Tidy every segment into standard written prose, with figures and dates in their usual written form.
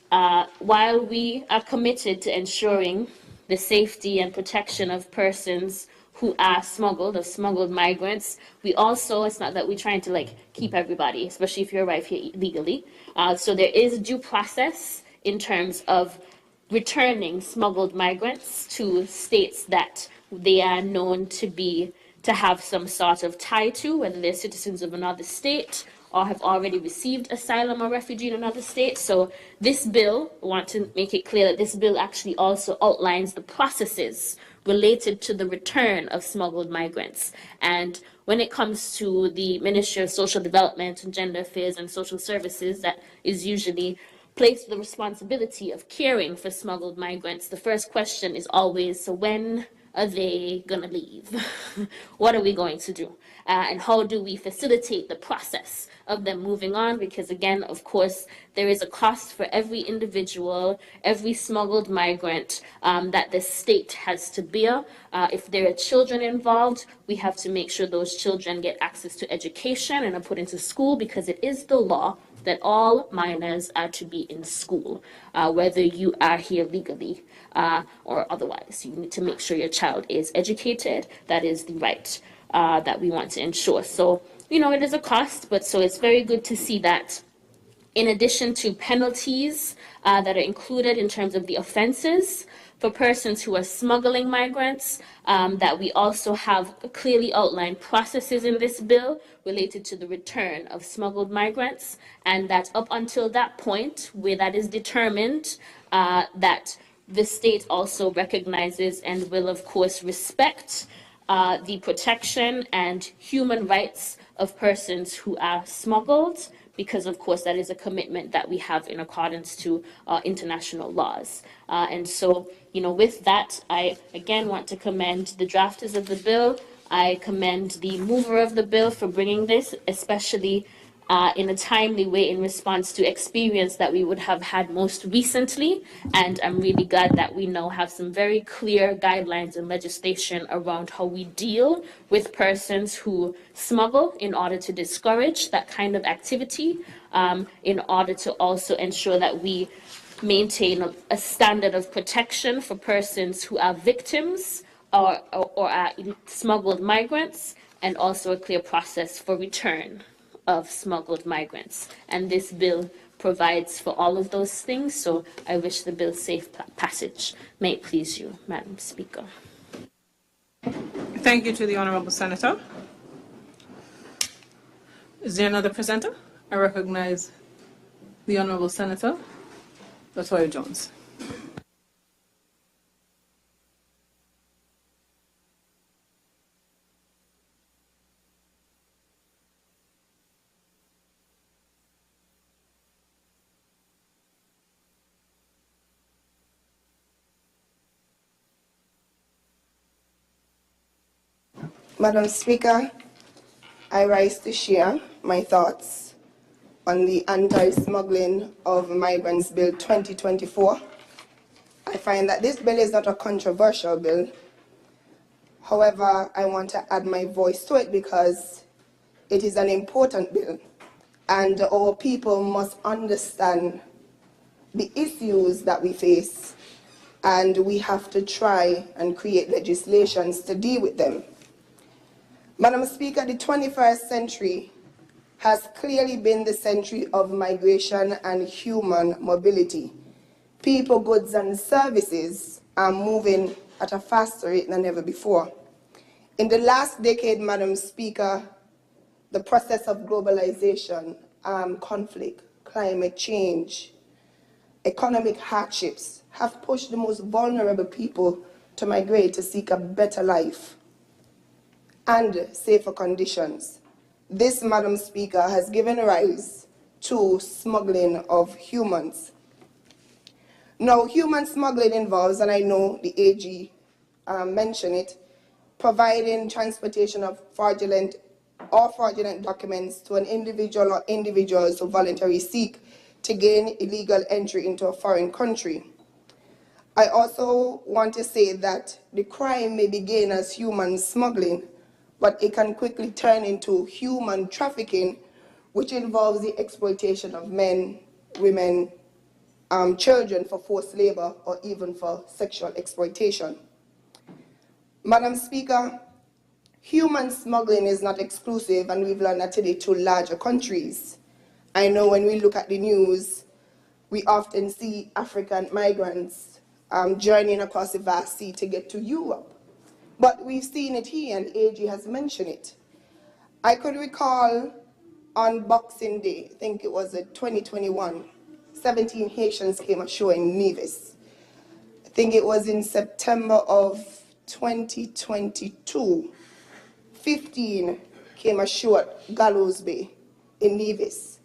While we are committed to ensuring the safety and protection of persons who are smuggled migrants, we also, it's not that we're trying to like keep everybody, especially if you arrive here legally. So there is due process in terms of returning smuggled migrants to states that they are known to have some sort of tie to, whether they're citizens of another state or have already received asylum or refugee in another state. So this bill, I want to make it clear that this bill actually also outlines the processes related to the return of smuggled migrants. And when it comes to the Ministry of Social Development and Gender Affairs and Social Services, that is usually placed the responsibility of caring for smuggled migrants, the first question is always, so when are they going to leave? What are we going to do? And how do we facilitate the process of them moving on? Because again, of course, there is a cost for every individual, every smuggled migrant that the state has to bear. If there are children involved, we have to make sure those children get access to education and are put into school, because it is the law that all minors are to be in school, whether you are here legally or otherwise. You need to make sure your child is educated. That is the right that we want to ensure. So, you know, it is a cost, but so it's very good to see that in addition to penalties that are included in terms of the offenses for persons who are smuggling migrants, that we also have clearly outlined processes in this bill related to the return of smuggled migrants, and that up until that point where that is determined, that the state also recognizes and will, of course, respect the protection and human rights of persons who are smuggled, because, of course, that is a commitment that we have in accordance to international laws. And so, you know, with that, I again want to commend the drafters of the bill. I commend the mover of the bill for bringing this, especially in a timely way in response to experience that we would have had most recently. And I'm really glad that we now have some very clear guidelines and legislation around how we deal with persons who smuggle in order to discourage that kind of activity, in order to also ensure that we maintain a standard of protection for persons who are victims or are smuggled migrants, and also a clear process for return of smuggled migrants. And this bill provides for all of those things, so I wish the bill safe passage. May it please you, Madam Speaker. Thank you to the Honourable Senator. Is there another presenter? I recognize the Honourable Senator Latoya Jones. Madam Speaker, I rise to share my thoughts on the Anti-Smuggling of Migrants Bill 2024. I find that this bill is not a controversial bill. However, I want to add my voice to it because it is an important bill, and our people must understand the issues that we face, and we have to try and create legislations to deal with them. Madam Speaker, the 21st century has clearly been the century of migration and human mobility. People, goods, and services are moving at a faster rate than ever before. In the last decade, Madam Speaker, the process of globalization, conflict, climate change, economic hardships have pushed the most vulnerable people to migrate to seek a better life and safer conditions. This, Madam Speaker, has given rise to smuggling of humans. Now, human smuggling involves, and I know the AG mentioned it, providing transportation of fraudulent documents to an individual or individuals who voluntarily seek to gain illegal entry into a foreign country. I also want to say that the crime may begin as human smuggling, but it can quickly turn into human trafficking, which involves the exploitation of men, women, children for forced labor or even for sexual exploitation. Madam Speaker, human smuggling is not exclusive, and we've learned that today, to larger countries. I know when we look at the news, we often see African migrants journeying across the vast sea to get to Europe. But we've seen it here, and AG has mentioned it. I could recall on Boxing Day, I think it was 2021, 17 Haitians came ashore in Nevis. I think it was in September of 2022. 15 came ashore at Gallows Bay in Nevis.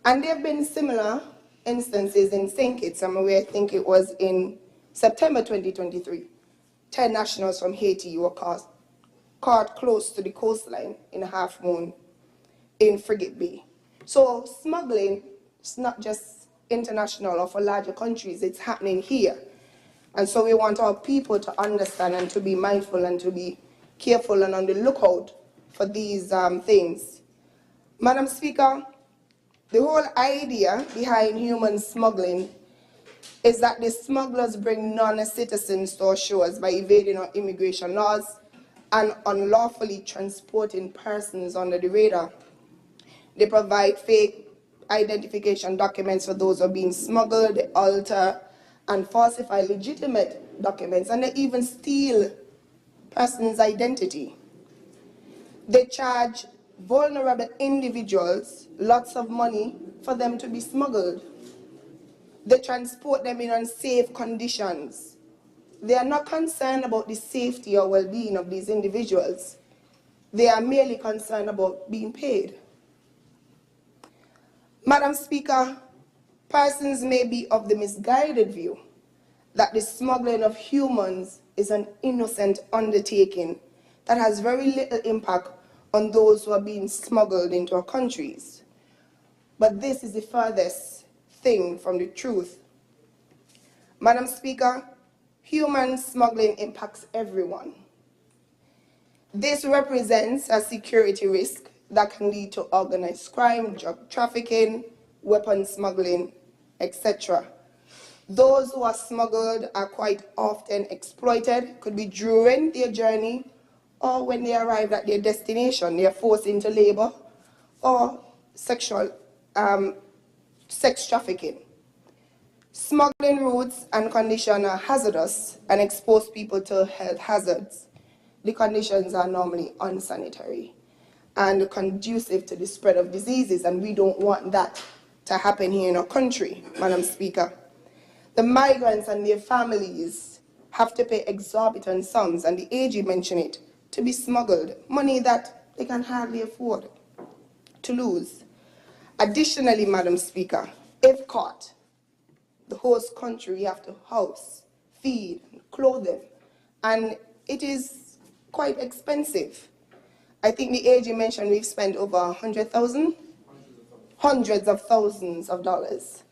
And there have been similar instances in St. Kitts. I'm aware, I think it was in September 2023. 10 nationals from Haiti were caught close to the coastline in Half Moon in Frigate Bay. So smuggling is not just international or for larger countries, it's happening here. And so we want our people to understand and to be mindful and to be careful and on the lookout for these things. Madam Speaker, the whole idea behind human smuggling is that the smugglers bring non-citizens to our shores by evading our immigration laws and unlawfully transporting persons under the radar. They provide fake identification documents for those who are being smuggled, they alter and falsify legitimate documents, and they even steal persons' identity. They charge vulnerable individuals lots of money for them to be smuggled. They transport them in unsafe conditions. They are not concerned about the safety or well-being of these individuals. They are merely concerned about being paid. Madam Speaker, persons may be of the misguided view that the smuggling of humans is an innocent undertaking that has very little impact on those who are being smuggled into our countries. But this is the furthest thing from the truth. Madam Speaker, human smuggling impacts everyone. This represents a security risk that can lead to organized crime, drug trafficking, weapon smuggling, etc. Those who are smuggled are quite often exploited, could be during their journey or when they arrive at their destination. They are forced into labor or sex trafficking. Smuggling routes and conditions are hazardous and expose people to health hazards. The conditions are normally unsanitary and conducive to the spread of diseases, and we don't want that to happen here in our country, Madam Speaker. The migrants and their families have to pay exorbitant sums, and the AG mentioned it, to be smuggled, money that they can hardly afford to lose. Additionally, Madam Speaker, if caught, the host country have to house, feed, clothe them, and it is quite expensive. I think the AG mentioned we've spent over 100,000, hundreds of thousands of dollars.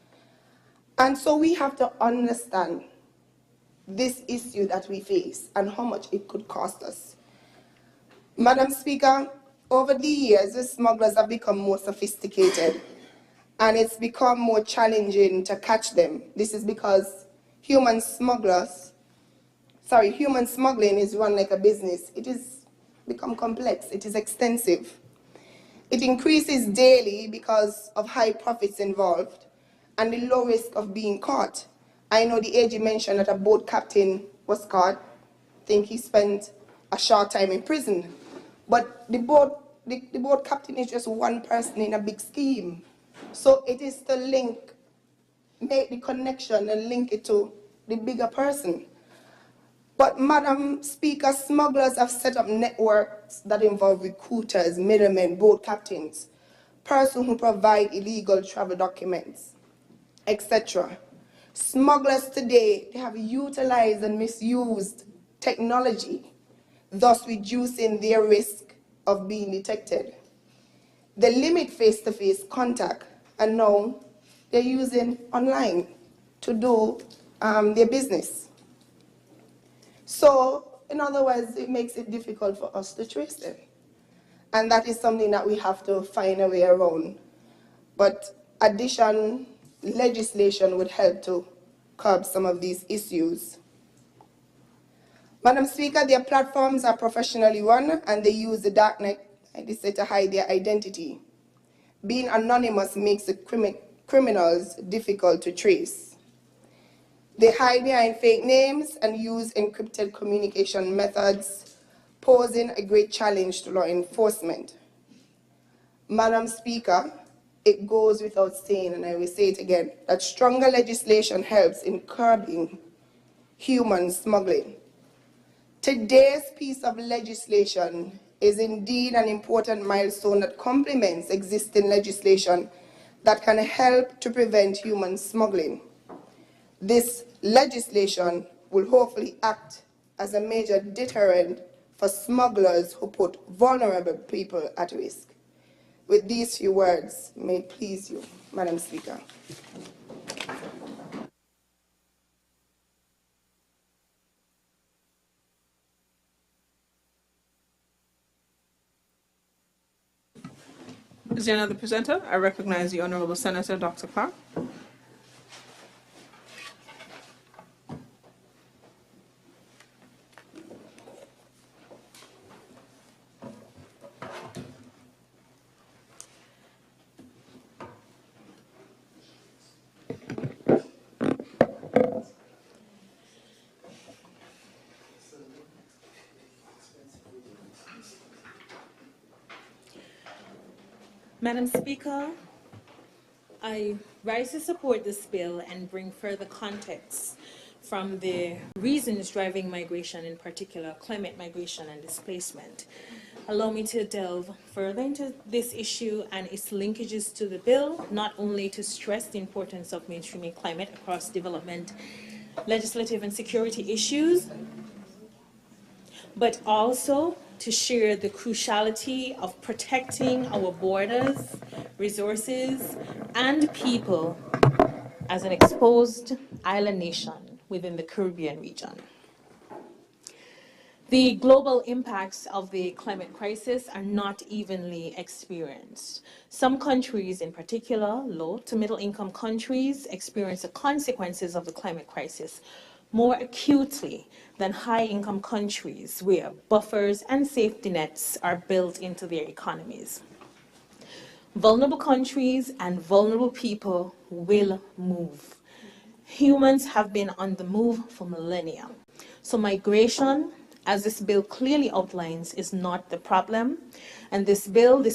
And so we have to understand this issue that we face and how much it could cost us. Madam Speaker, over the years, the smugglers have become more sophisticated and it's become more challenging to catch them. This is because human smuggling is run like a business. It has become complex, it is extensive. It increases daily because of high profits involved and the low risk of being caught. I know the AG mentioned that a boat captain was caught. I think he spent a short time in prison. But the boat captain is just one person in a big scheme. So it is to make the connection and link it to the bigger person. But Madam Speaker, smugglers have set up networks that involve recruiters, middlemen, boat captains, persons who provide illegal travel documents, etc. Smugglers today, they have utilized and misused technology, thus reducing their risk of being detected. They limit face-to-face contact, and now they're using online to do their business. So, in other words, it makes it difficult for us to trace them. And that is something that we have to find a way around. But addition legislation would help to curb some of these issues. Madam Speaker, their platforms are professionally run and they use the darknet, like they say, to hide their identity. Being anonymous makes the criminals difficult to trace. They hide behind fake names and use encrypted communication methods, posing a great challenge to law enforcement. Madam Speaker, it goes without saying, and I will say it again, that stronger legislation helps in curbing human smuggling. Today's piece of legislation is indeed an important milestone that complements existing legislation that can help to prevent human smuggling. This legislation will hopefully act as a major deterrent for smugglers who put vulnerable people at risk. With these few words, may it please you, Madam Speaker. Is there another presenter? I recognize the Honourable Senator Dr. Clark. Madam Speaker, I rise to support this bill and bring further context from the reasons driving migration, in particular climate migration and displacement. Allow me to delve further into this issue and its linkages to the bill, not only to stress the importance of mainstreaming climate across development, legislative and security issues, but also to share the cruciality of protecting our borders, resources, and people as an exposed island nation within the Caribbean region. The global impacts of the climate crisis are not evenly experienced. Some countries, in particular, low to middle income countries, experience the consequences of the climate crisis more acutely than high income countries where buffers and safety nets are built into their economies. Vulnerable countries and vulnerable people will move. Humans have been on the move for millennia. So migration, as this bill clearly outlines, is not the problem. And this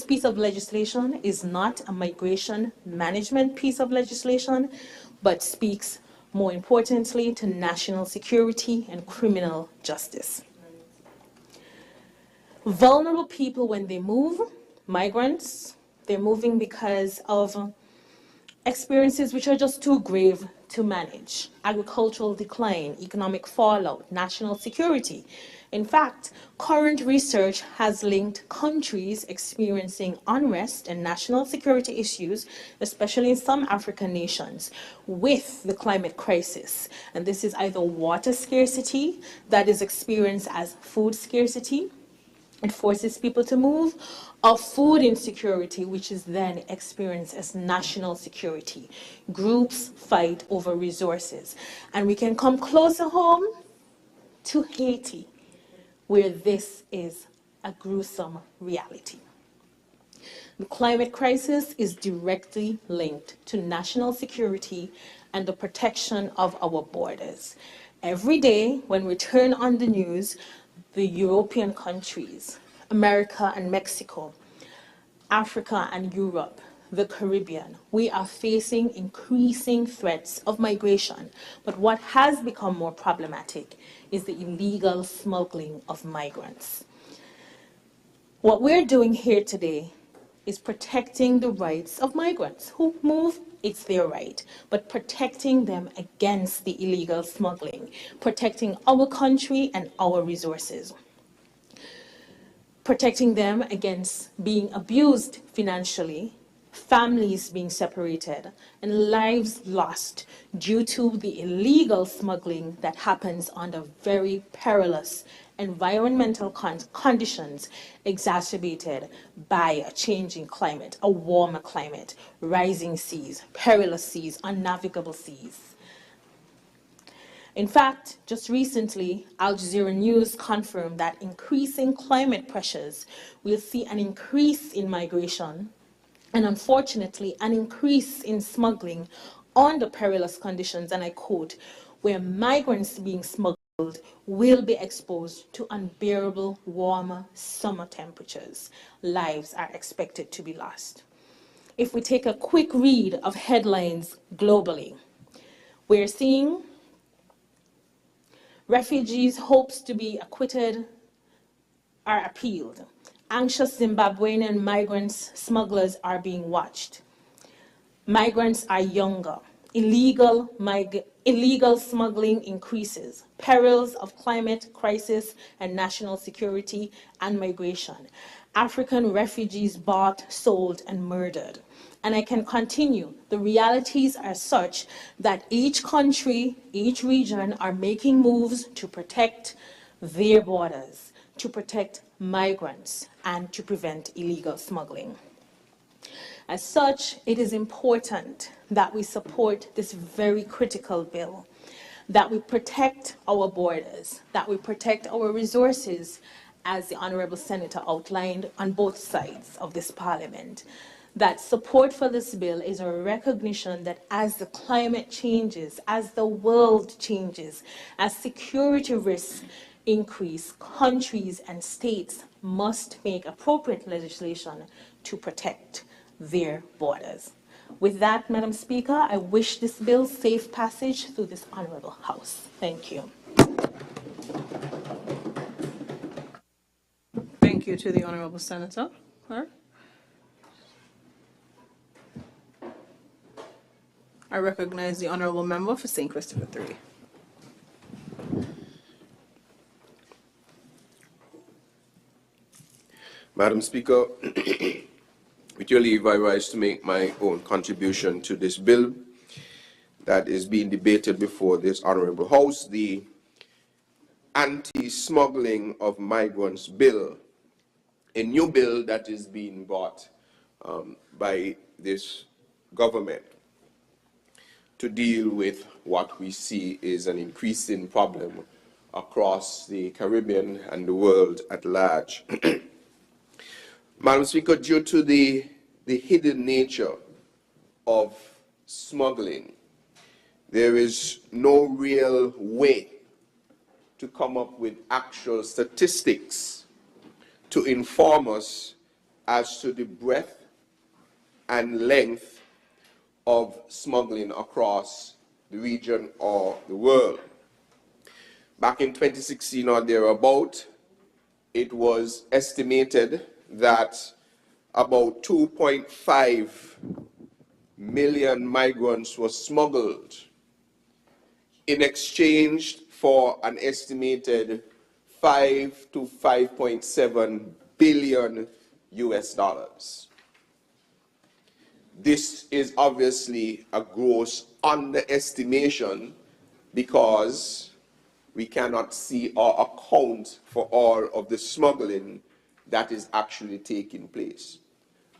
piece of legislation, is not a migration management piece of legislation, but speaks more importantly to national security and criminal justice. Vulnerable people, when they move, migrants, they're moving because of experiences which are just too grave to manage. Agricultural decline, economic fallout, national security. In fact, current research has linked countries experiencing unrest and national security issues, especially in some African nations, with the climate crisis. And this is either water scarcity that is experienced as food scarcity, it forces people to move, or food insecurity, which is then experienced as national security. Groups fight over resources. And we can come closer home to Haiti, where this is a gruesome reality. The climate crisis is directly linked to national security and the protection of our borders. Every day when we turn on the news, the European countries, America and Mexico, Africa and Europe, the Caribbean, we are facing increasing threats of migration. But what has become more problematic is the illegal smuggling of migrants. What we're doing here today is protecting the rights of migrants who move. It's their right, but protecting them against the illegal smuggling, protecting our country and our resources, protecting them against being abused financially families being separated, and lives lost due to the illegal smuggling that happens under very perilous environmental conditions exacerbated by a changing climate, a warmer climate, rising seas, perilous seas, unnavigable seas. In fact, just recently, Al Jazeera News confirmed that increasing climate pressures will see an increase in migration and, unfortunately, an increase in smuggling under perilous conditions, and I quote, where migrants being smuggled will be exposed to unbearable warmer summer temperatures. Lives are expected to be lost. If we take a quick read of headlines globally, we're seeing refugees' hopes to be acquitted are appealed. Anxious Zimbabwean and migrants smugglers are being watched. Migrants are younger. Illegal smuggling increases. Perils of climate crisis and national security and migration. African refugees bought, sold, and murdered. And I can continue. The realities are such that each country, each region are making moves to protect their borders, to protect migrants, and to prevent illegal smuggling. As such, it is important that we support this very critical bill, that we protect our borders, that we protect our resources, as the Honourable Senator outlined on both sides of this Parliament. That support for this bill is a recognition that as the climate changes, as the world changes, as security risks increase, countries and states must make appropriate legislation to protect their borders. With that, Madam Speaker, I wish this bill safe passage through this Honourable House. Thank you. Thank you to the Honourable Senator. Clerk? I recognize the Honourable Member for St. Christopher 3. Madam Speaker, with your leave, I rise to make my own contribution to this bill that is being debated before this Honourable House, the Anti-Smuggling of Migrants Bill, a new bill that is being brought by this government to deal with what we see is an increasing problem across the Caribbean and the world at large. Madam Speaker, due to the hidden nature of smuggling, there is no real way to come up with actual statistics to inform us as to the breadth and length of smuggling across the region or the world. Back in 2016 or thereabout, it was estimated that about 2.5 million migrants were smuggled in exchange for an estimated 5 to 5.7 billion US dollars. This is obviously a gross underestimation because we cannot see or account for all of the smuggling that is actually taking place.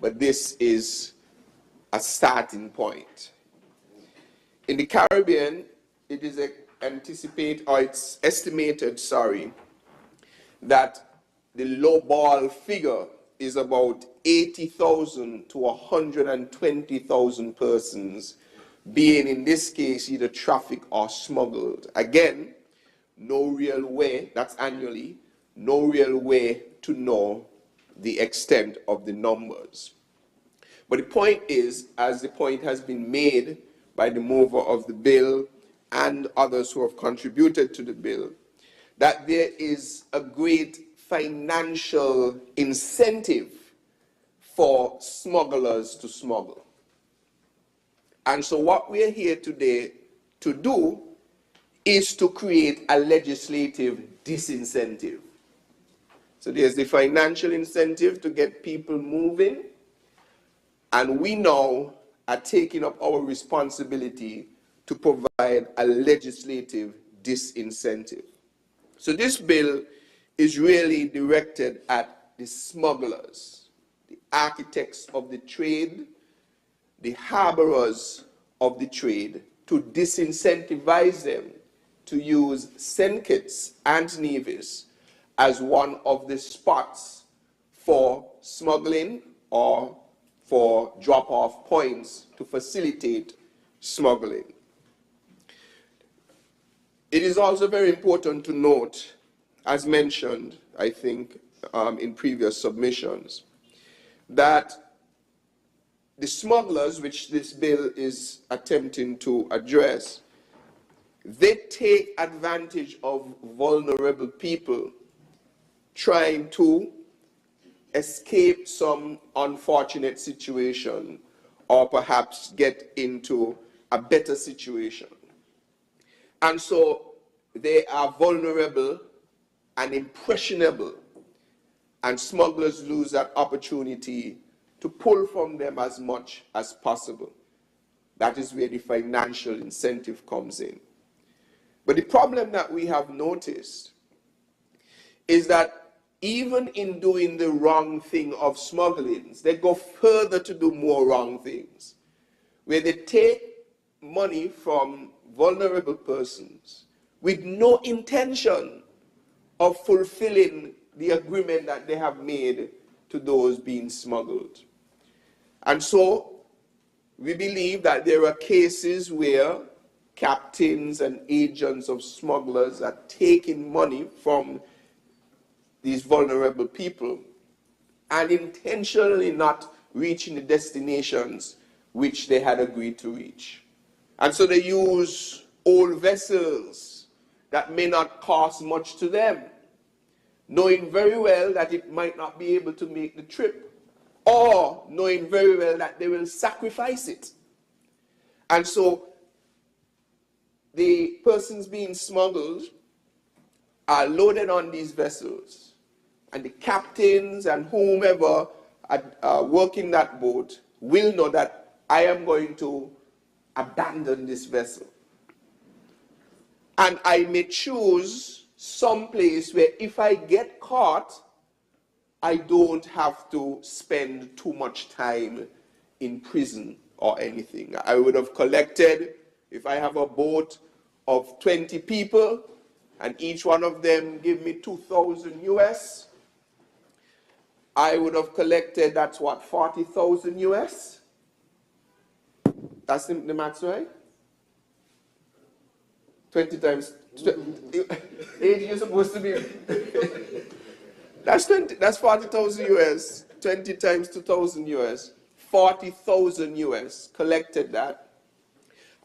But this is a starting point. In the Caribbean, it is it's estimated, that the lowball figure is about 80,000 to 120,000 persons being, in this case, either trafficked or smuggled. Again, no real way, that's annually, no real way to know the extent of the numbers. But the point is, as the point has been made by the mover of the bill and others who have contributed to the bill, that there is a great financial incentive for smugglers to smuggle. And so what we are here today to do is to create a legislative disincentive. So there's the financial incentive to get people moving, And we now are taking up our responsibility to provide a legislative disincentive. So this bill is really directed at the smugglers, the architects of the trade, the harborers of the trade, to disincentivize them to use St. Kitts and Nevis as one of the spots for smuggling or for drop-off points to facilitate smuggling. It is also very important to note, as mentioned, I think, in previous submissions, that the smugglers, which this bill is attempting to address, they take advantage of vulnerable people trying to escape some unfortunate situation or perhaps get into a better situation. And so they are vulnerable and impressionable, and smugglers lose that opportunity to pull from them as much as possible. That is where the financial incentive comes in. But the problem that we have noticed is that even in doing the wrong thing of smugglings, they go further to do more wrong things, where they take money from vulnerable persons with no intention of fulfilling the agreement that they have made to those being smuggled. And so we believe that there are cases where captains and agents of smugglers are taking money from these vulnerable people and intentionally not reaching the destinations which they had agreed to reach. And so they use old vessels that may not cost much to them, knowing very well that it might not be able to make the trip, or knowing very well that they will sacrifice it. And so the persons being smuggled are loaded on these vessels, and the captains and whomever are working that boat will know that I am going to abandon this vessel. And I may choose some place where if I get caught, I don't have to spend too much time in prison or anything. I would have collected, if I have a boat of 20 people, and each one of them give me 2,000 US, I would have collected, that's what, 40,000 US? That's the maths, right? 20 times, 80 you're supposed to be. That's 40,000 US, 20 times 2,000 US, 40,000 US, collected that,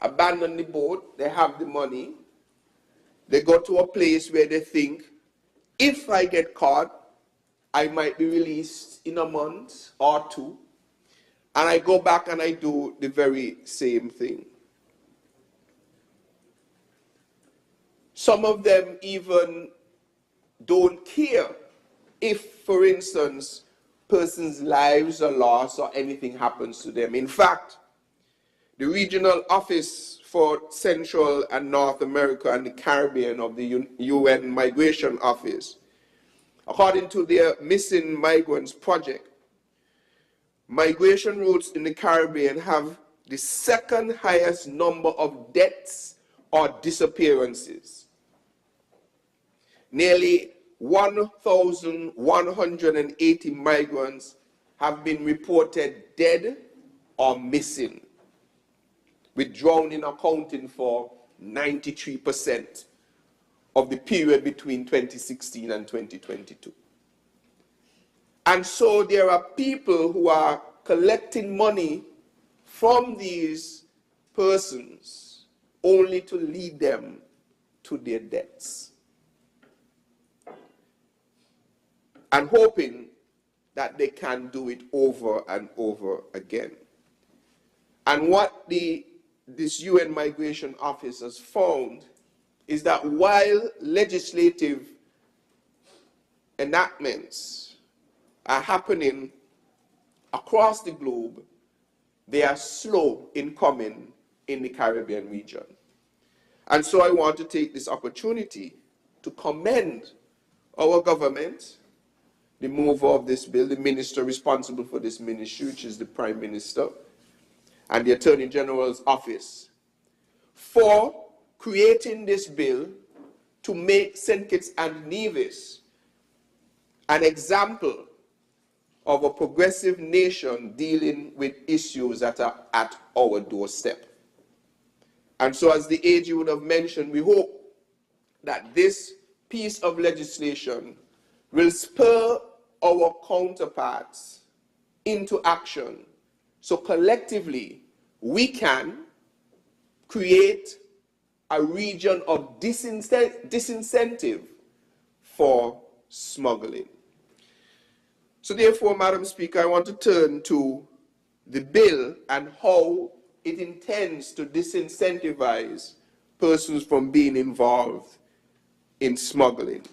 abandon the boat, they have the money, they go to a place where they think, if I get caught, I might be released in a month or two, and I go back and I do the very same thing. Some of them even don't care if, for instance, persons' lives are lost or anything happens to them. In fact, the regional office for Central and North America and the Caribbean of the UN Migration Office, according to their Missing Migrants Project, migration routes in the Caribbean have the second highest number of deaths or disappearances. Nearly 1,180 migrants have been reported dead or missing, with drowning accounting for 93% of the period between 2016 and 2022. And so there are people who are collecting money from these persons only to lead them to their deaths, and hoping that they can do it over and over again. And what this UN Migration Office has found is that while legislative enactments are happening across the globe they are slow in coming in the Caribbean region. And so I want to take this opportunity to commend our government, the mover of this bill, the minister responsible for this ministry, which is the Prime Minister, and the Attorney General's office, for creating this bill to make St. Kitts and Nevis an example of a progressive nation dealing with issues that are at our doorstep. And so, as the AG would have mentioned, we hope that this piece of legislation will spur our counterparts into action, so collectively we can create a region of disincentive for smuggling. So therefore, Madam Speaker, I want to turn to the bill and how it intends to disincentivize persons from being involved in smuggling.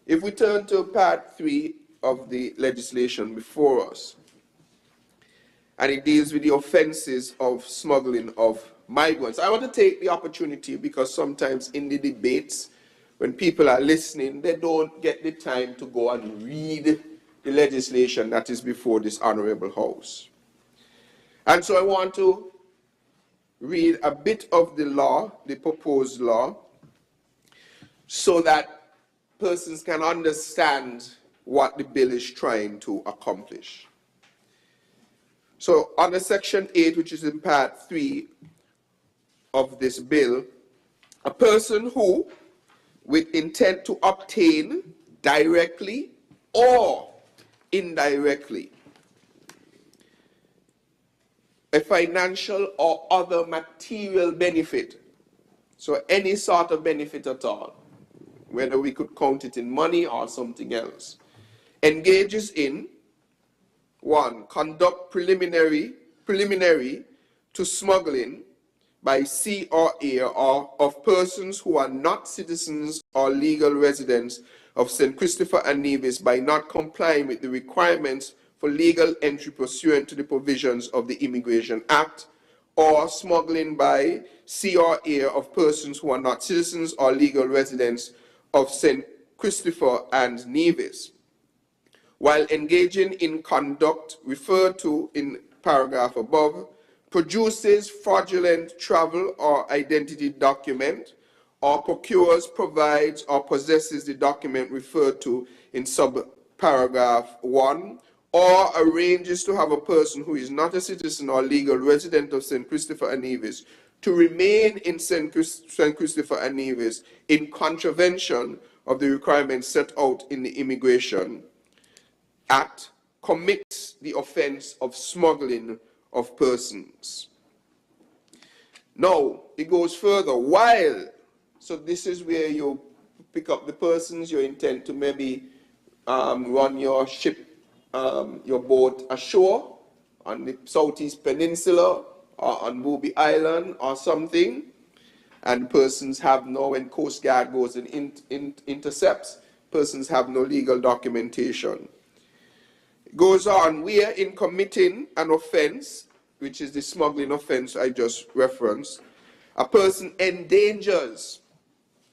If we turn to part 3 of the legislation before us, and it deals with the offenses of smuggling of migrants. I want to take the opportunity, because sometimes in the debates, when people are listening, they don't get the time to go and read the legislation that is before this Honorable House. And so I want to read a bit of the law, the proposed law, so that persons can understand what the bill is trying to accomplish. So under Section 8, which is in Part 3 of this bill, a person who, with intent to obtain directly or indirectly a financial or other material benefit, so any sort of benefit at all, whether we could count it in money or something else, engages in 1. Conduct preliminary to smuggling by sea or air or of persons who are not citizens or legal residents of St. Christopher and Nevis by not complying with the requirements for legal entry pursuant to the provisions of the Immigration Act, or smuggling by sea or air of persons who are not citizens or legal residents of St. Christopher and Nevis, while engaging in conduct referred to in paragraph above, produces fraudulent travel or identity document, or procures, provides, or possesses the document referred to in subparagraph 1, or arranges to have a person who is not a citizen or legal resident of St. Christopher and Nevis to remain in St. Christopher and Nevis in contravention of the requirements set out in the Immigration Act, commits the offense of smuggling of persons. Now, it goes further. So this is where you pick up the persons, you intend to maybe run your ship, your boat ashore on the Southeast Peninsula or on Booby Island or something, and persons have no, when Coast Guard goes and intercepts, persons have no legal documentation. It goes on, where in committing an offense, which is the smuggling offense I just referenced, a person endangers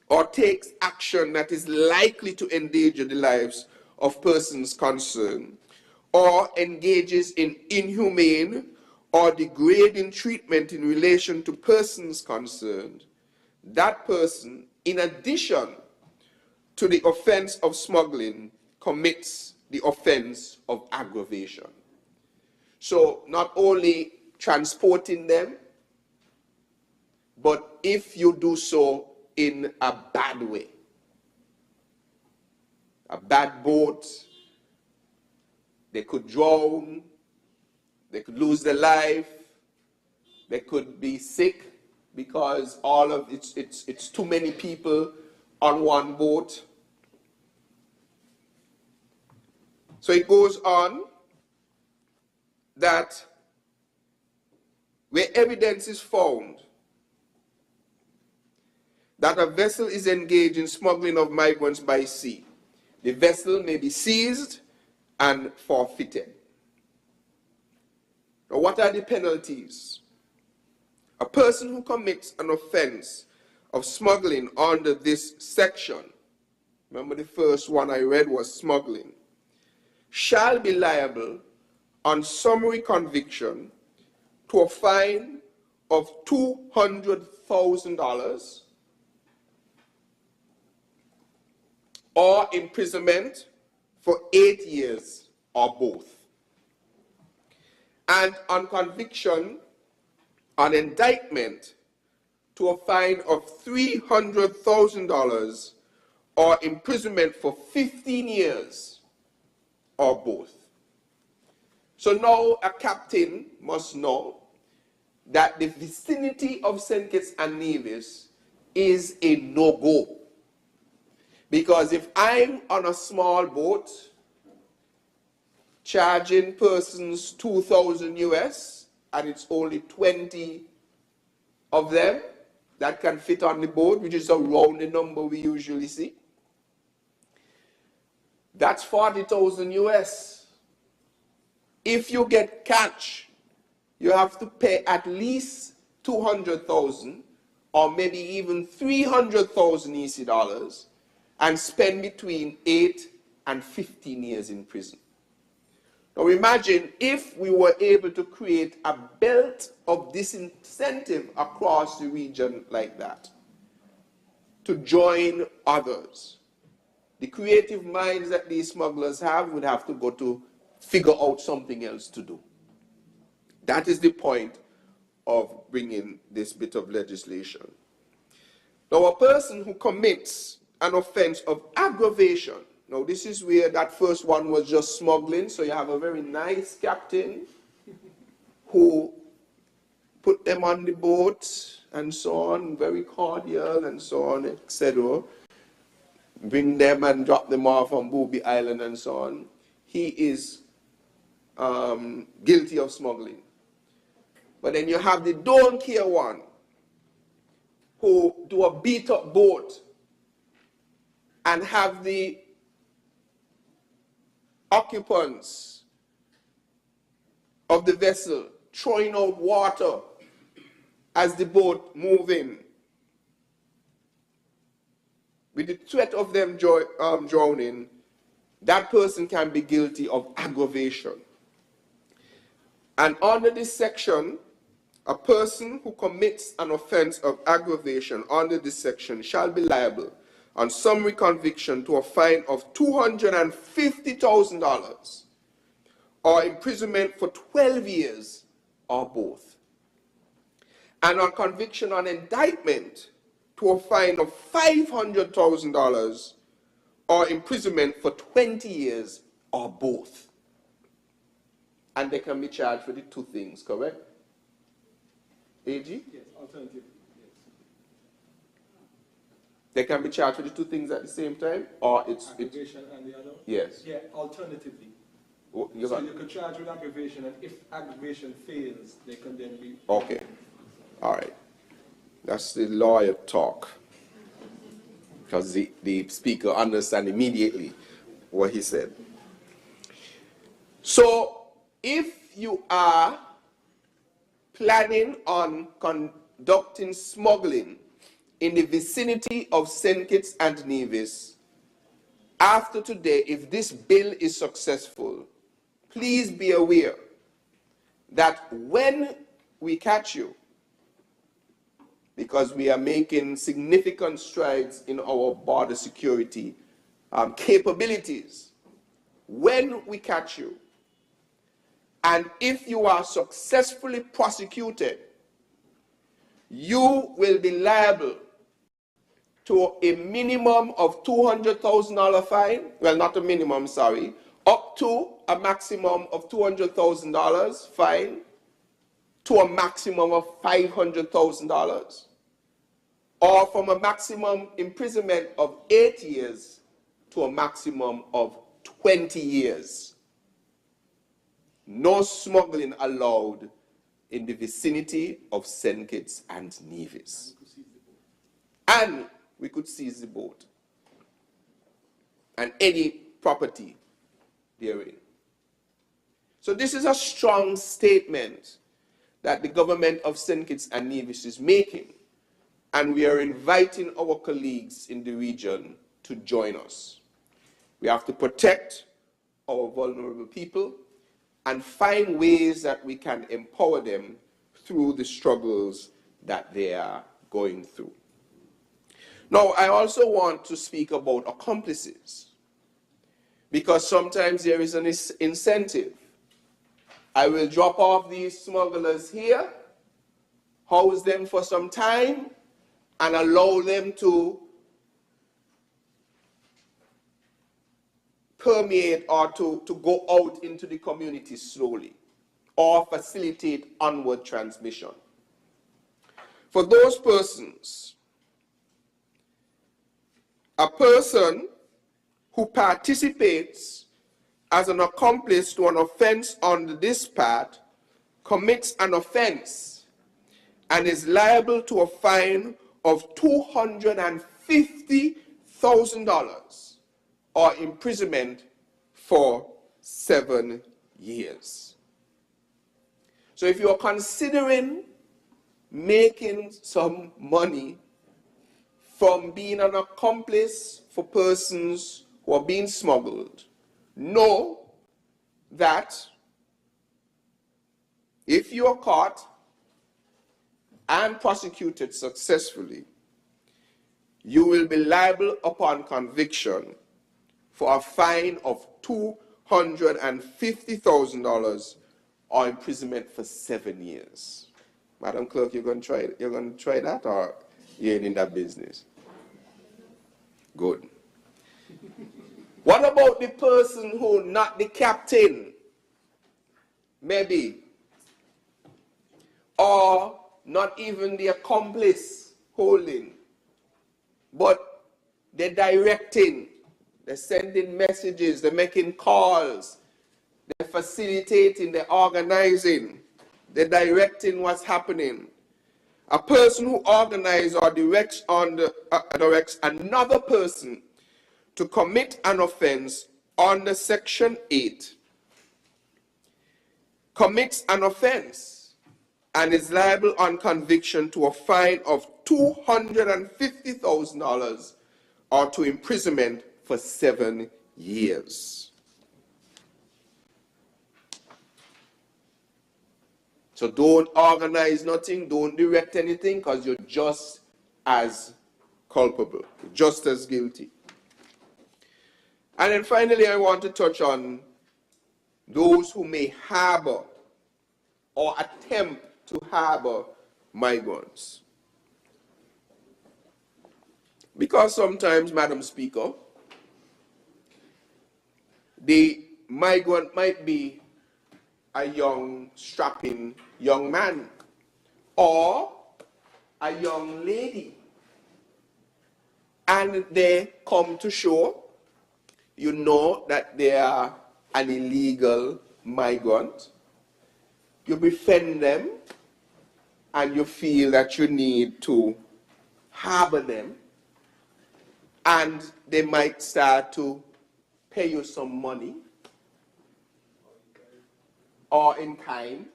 or takes action that is likely to endanger the lives of persons concerned, or engages in inhumane or degrading treatment in relation to persons concerned, that person, in addition to the offense of smuggling, commits the offense of aggravation. So not only transporting them, but if you do so in a bad way, a bad boat, they could drown, they could lose their life, they could be sick because all of it's too many people on one boat. So it goes on that where evidence is found that a vessel is engaged in smuggling of migrants by sea, the vessel may be seized and forfeited. Now, what are the penalties? A person who commits an offense of smuggling under this section, remember the first one I read was smuggling, shall be liable on summary conviction to a fine of $200,000 or imprisonment for 8 years or both. And on conviction, an indictment to a fine of $300,000 or imprisonment for 15 years or both. So now a captain must know that the vicinity of St. Kitts and Nevis is a no-go. Because if I'm on a small boat charging persons 2,000 US and it's only 20 of them that can fit on the boat, which is around the number we usually see, that's 40,000 US. If you get catch, you have to pay at least 200,000 or maybe even 300,000 EC dollars and spend between 8 and 15 years in prison. Now imagine if we were able to create a belt of disincentive across the region like that, to join others. The creative minds that these smugglers have would have to go to figure out something else to do. That is the point of bringing this bit of legislation. Now, a person who commits an offense of aggravation, now this is where that first one was just smuggling, so you have a very nice captain who put them on the boat and so on, very cordial and so on, etc. Bring them and drop them off on Booby Island and so on. He is guilty of smuggling. But then you have the don't care one who do a beat up boat and have the occupants of the vessel throwing out water as the boat moving, with the threat of them drowning. That person can be guilty of aggravation. And under this section, a person who commits an offense of aggravation under this section shall be liable on summary conviction to a fine of $250,000 or imprisonment for 12 years or both. And on conviction on indictment to a fine of $500,000 or imprisonment for 20 years or both. And they can be charged for the two things, correct? AG? Yes, alternative. Yes. They can be charged for the two things at the same time, or it's Aggravation and the other? yes. Yeah, alternatively. Oh, you So got- you could charge with aggravation, and if aggravation fails, they can then be... Okay. All right. That's the lawyer talk. Because the speaker understands immediately what he said. So, if you are planning on conducting smuggling in the vicinity of St. Kitts and Nevis, after today, if this bill is successful, please be aware that when we catch you, because we are making significant strides in our border security capabilities, when we catch you, and if you are successfully prosecuted, you will be liable to a minimum of $200,000 fine, well, not a minimum, sorry, up to a maximum of $200,000 fine, to a maximum of $500,000, or from a maximum imprisonment of 8 years to a maximum of 20 years. No smuggling allowed in the vicinity of St. Kitts and Nevis. And we could seize the boat and any property therein. So this is a strong statement that the government of St. Kitts and Nevis is making, and we are inviting our colleagues in the region to join us. We have to protect our vulnerable people and find ways that we can empower them through the struggles that they are going through. Now, I also want to speak about accomplices, because sometimes there is an incentive. I will drop off these smugglers here, house them for some time, and allow them to permeate or to go out into the community slowly, or facilitate onward transmission. For those persons, a person who participates as an accomplice to an offense under this part commits an offense and is liable to a fine of $250,000 or imprisonment for 7 years. So if you are considering making some money from being an accomplice for persons who are being smuggled, know that if you are caught and prosecuted successfully, you will be liable upon conviction for a fine of $250,000 or imprisonment for 7 years. Madam Clerk, you're going to try that, or you ain't in that business? Good. What about the person who, not the captain, maybe, or not even the accomplice holding, but they're directing, they're sending messages, they're making calls, they're facilitating, they're organizing, they're directing what's happening. A person who organizes or directs another person to commit an offense under Section 8 commits an offense and is liable on conviction to a fine of $250,000 or to imprisonment for 7 years. So don't organize nothing, don't direct anything, because you're just as culpable, just as guilty. And then finally, I want to touch on those who may harbor or attempt to harbor migrants. Because sometimes, Madam Speaker, the migrant might be a young, strapping young man or a young lady, and they come to shore. You know that they are an illegal migrant. You befriend them, and you feel that you need to harbor them, and they might start to pay you some money, or in kind.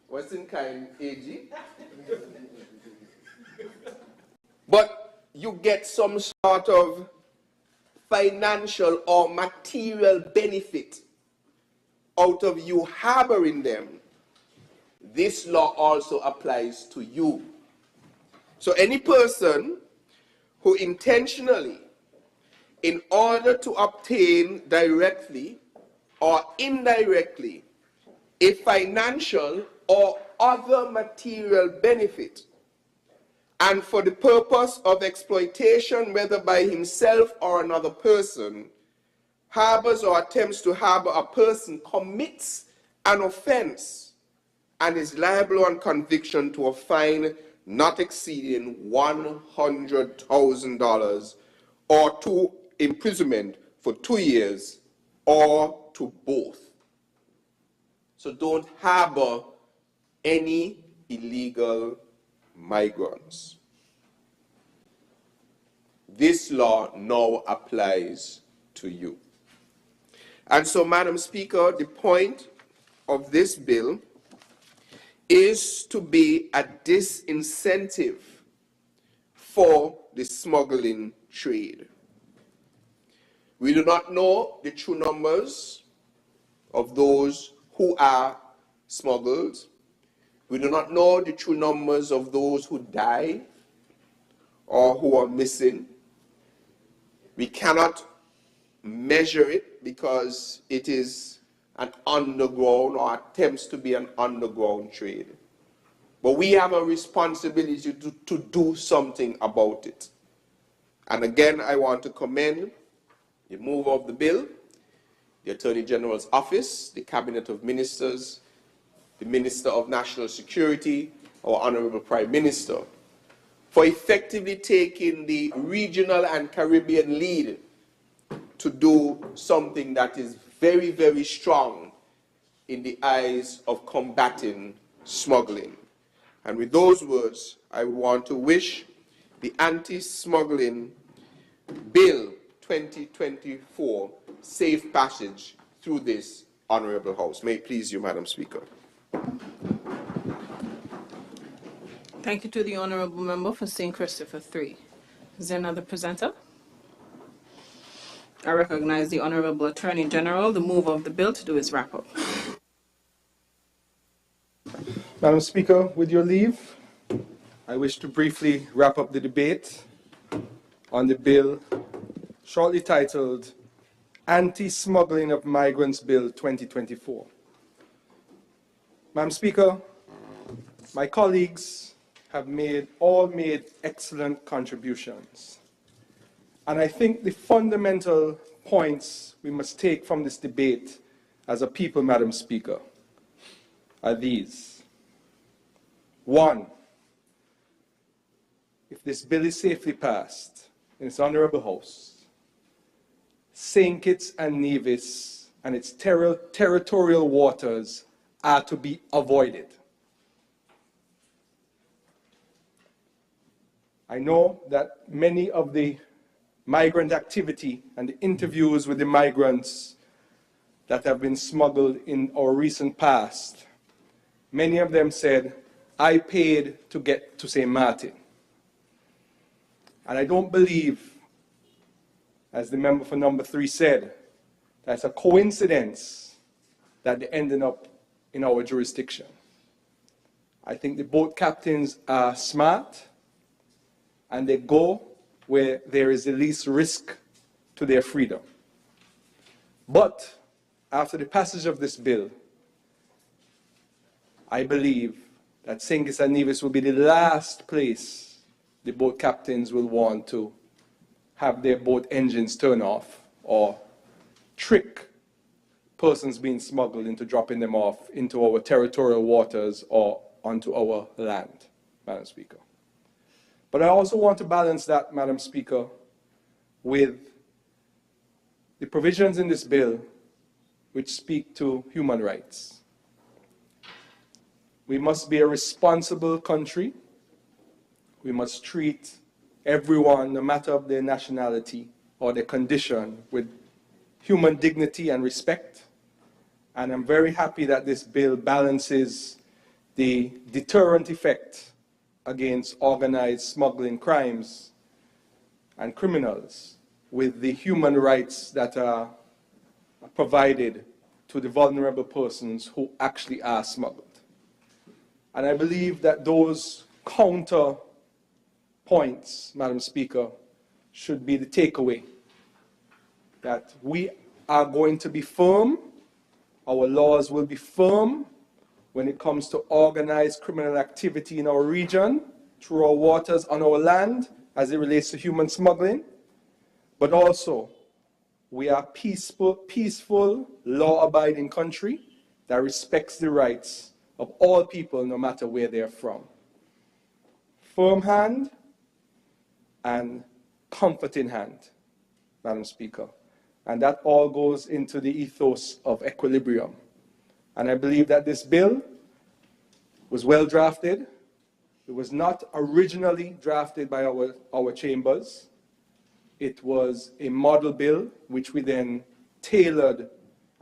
What's in kind, AG? But you get some sort of financial or material benefit out of you harboring them. This law also applies to you. So any person who intentionally, in order to obtain directly or indirectly a financial or other material benefit, and for the purpose of exploitation, whether by himself or another person, harbors or attempts to harbor a person, commits an offense and is liable on conviction to a fine not exceeding $100,000 or to imprisonment for 2 years or to both. So don't harbor any illegal migrants. This law now applies to you. And so, Madam Speaker, the point of this bill is to be a disincentive for the smuggling trade. We do not know the true numbers of those who are smuggled. We do not know the true numbers of those who die or who are missing. We cannot measure it because it is an underground or attempts to be an underground trade. But we have a responsibility to do something about it. And again, I want to commend the mover of the bill, the Attorney General's office, the Cabinet of Ministers, the Minister of National Security, our Honorable Prime Minister, for effectively taking the regional and Caribbean lead to do something that is very, very strong in the eyes of combating smuggling. And with those words, I want to wish the Anti-Smuggling Bill 2024 safe passage through this Honorable House. May it please you, Madam Speaker. Thank you to the Honourable Member for St. Christopher 3. Is there another presenter? I recognize the Honourable Attorney General, the mover of the bill, to do his wrap-up. Madam Speaker, with your leave, I wish to briefly wrap up the debate on the bill shortly titled Anti-Smuggling of Migrants Bill 2024. Madam Speaker, my colleagues have all made excellent contributions. And I think the fundamental points we must take from this debate as a people, Madam Speaker, are these. One, if this bill is safely passed in its Honourable House, St. Kitts and Nevis and its territorial waters are to be avoided. I know that many of the migrant activity and the interviews with the migrants that have been smuggled in our recent past, many of them said, I paid to get to St. Martin. And I don't believe, as the member for number 3 said, that's a coincidence that they ended up in our jurisdiction. I think the boat captains are smart and they go where there is the least risk to their freedom. But after the passage of this bill, I believe that St. Kitts and Nevis will be the last place the boat captains will want to have their boat engines turn off or trick persons being smuggled into dropping them off into our territorial waters or onto our land, Madam Speaker. But I also want to balance that, Madam Speaker, with the provisions in this bill which speak to human rights. We must be a responsible country. We must treat everyone, no matter of their nationality or their condition, with human dignity and respect. And I'm very happy that this bill balances the deterrent effect against organized smuggling crimes and criminals with the human rights that are provided to the vulnerable persons who actually are smuggled. And I believe that those counter points, Madam Speaker, should be the takeaway. That we are going to be firm, our laws will be firm when it comes to organized criminal activity in our region, through our waters, on our land, as it relates to human smuggling. But also, we are peaceful, law-abiding country that respects the rights of all people, no matter where they're from. Firm hand and comforting hand, Madam Speaker. And that all goes into the ethos of equilibrium. And I believe that this bill was well drafted. It was not originally drafted by our chambers. It was a model bill, which we then tailored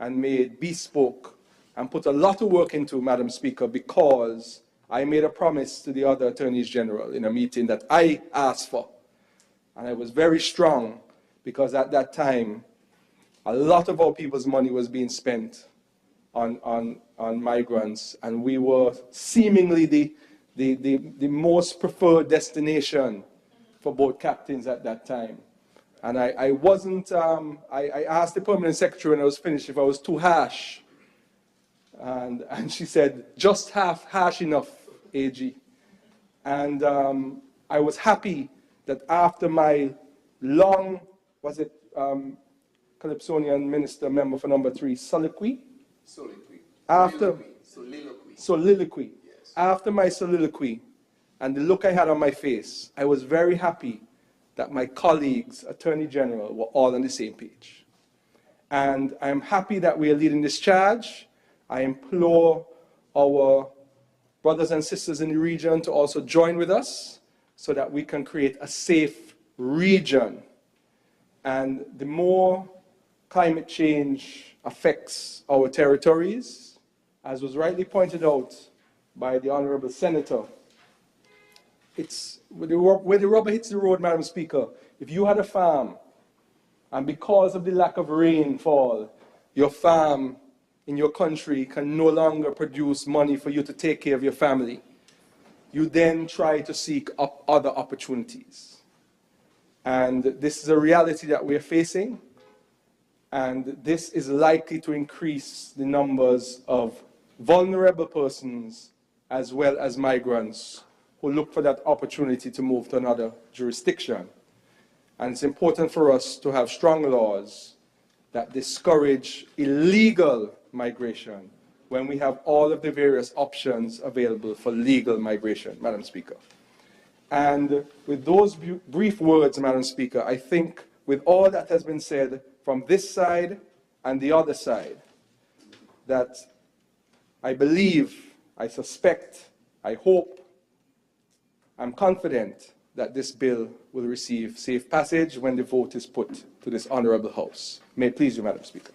and made bespoke and put a lot of work into, Madam Speaker, because I made a promise to the other attorneys general in a meeting that I asked for. And I was very strong because at that time, a lot of our people's money was being spent on migrants, and we were seemingly the most preferred destination for boat captains at that time. And I wasn't, I asked the permanent secretary when I was finished if I was too harsh. And she said, just harsh enough, AG. And I was happy that after my long, was it Calypsonian minister member for number 3, soliloquy? After soliloquy. Yes. After my soliloquy and the look I had on my face, I was very happy that my colleagues, Attorney General, were all on the same page. And I'm happy that we are leading this charge. I implore our brothers and sisters in the region to also join with us so that we can create a safe region. And the more climate change affects our territories, as was rightly pointed out by the Honourable Senator, it's where the rubber hits the road, Madam Speaker. If you had a farm, and because of the lack of rainfall, your farm in your country can no longer produce money for you to take care of your family, you then try to seek other opportunities. And this is a reality that we're facing, and this is likely to increase the numbers of vulnerable persons as well as migrants who look for that opportunity to move to another jurisdiction. And it's important for us to have strong laws that discourage illegal migration when we have all of the various options available for legal migration, Madam Speaker. And with those brief words, Madam Speaker, I think with all that has been said from this side and the other side, that I believe, I suspect, I hope, I'm confident that this bill will receive safe passage when the vote is put to this Honourable House. May it please you, Madam Speaker.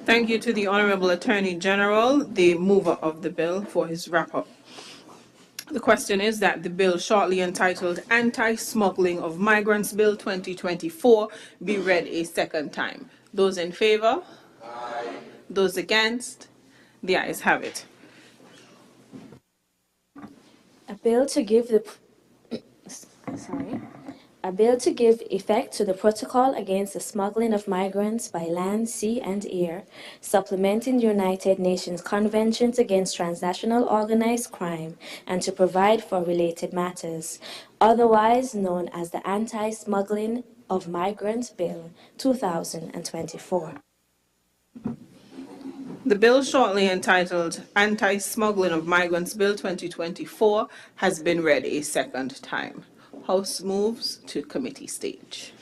Thank you to the Honourable Attorney General, the mover of the bill, for his wrap-up. The question is that the bill shortly entitled Anti-Smuggling of Migrants Bill 2024 be read a second time. Those in favour? Aye. Those against? The ayes have it. A bill to give effect to the Protocol Against the Smuggling of Migrants by Land, Sea and Air, supplementing the United Nations Conventions Against Transnational Organized Crime, and to provide for related matters, otherwise known as the Anti-Smuggling of Migrants Bill 2024. The bill shortly entitled Anti-Smuggling of Migrants Bill 2024 has been read a second time. House moves to committee stage.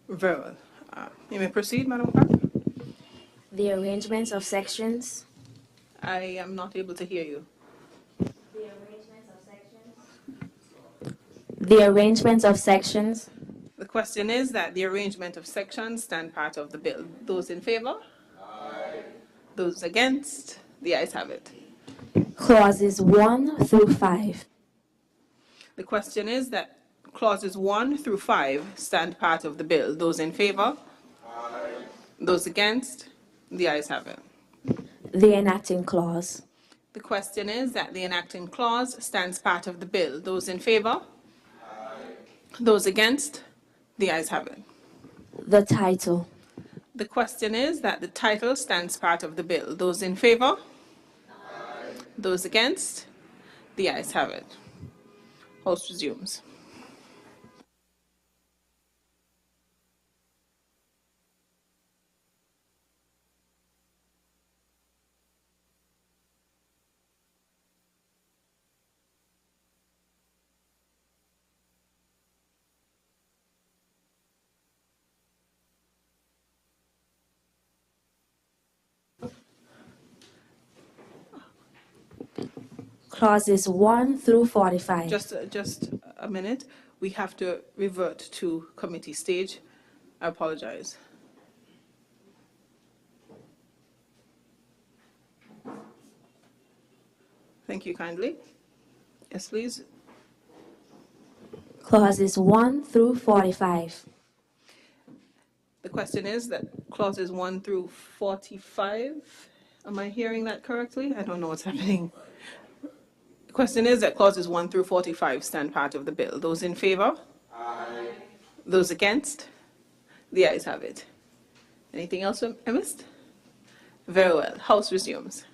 Very well. You may proceed, Madam Clerk. The arrangements of sections. I am not able to hear you. The arrangements of sections. The question is that the arrangement of sections stand part of the bill. Those in favour? Aye. Those against? The ayes have it. Clauses 1 through 5. The question is that clauses 1 through 5 stand part of the bill. Those in favour? Aye. Those against? The ayes have it. The enacting clause. The question is that the enacting clause stands part of the bill. Those in favour? Aye. Those against? The ayes have it. The title. The question is that the title stands part of the bill. Those in favour? Aye. Those against? The ayes have it. House resumes. clauses 1 through 45. Just a minute. We have to revert to committee stage. I apologize. Thank you kindly. Yes, please. Clauses 1 through 45. The question is that clauses 1 through 45. Am I hearing that correctly? I don't know what's happening. The question is that clauses 1 through 45 stand part of the bill. Those in favor? Aye. Those against? The ayes have it. Anything else I missed? Very well. House resumes.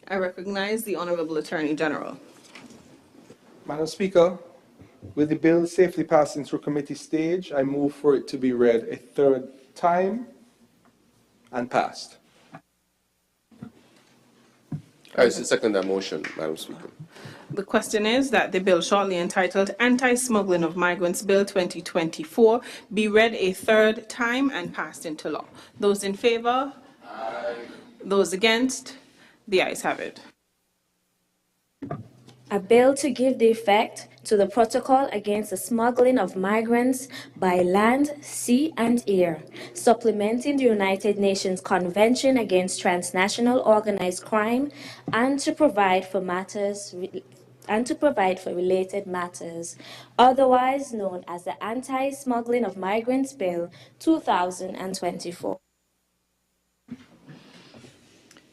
I recognize the Honorable Attorney General. Madam Speaker, with the bill safely passing through committee stage, I move for it to be read a third time and passed. I second that motion, Madam Speaker. The question is that the bill shortly entitled Anti-Smuggling of Migrants Bill 2024 be read a third time and passed into law. Those in favor? Aye. Those against? The ayes have it. A bill to give the effect to the protocol against the smuggling of migrants by land, sea, and air, supplementing the United Nations Convention against Transnational Organized Crime, and to provide for related matters, otherwise known as the Anti-Smuggling of Migrants Bill 2024.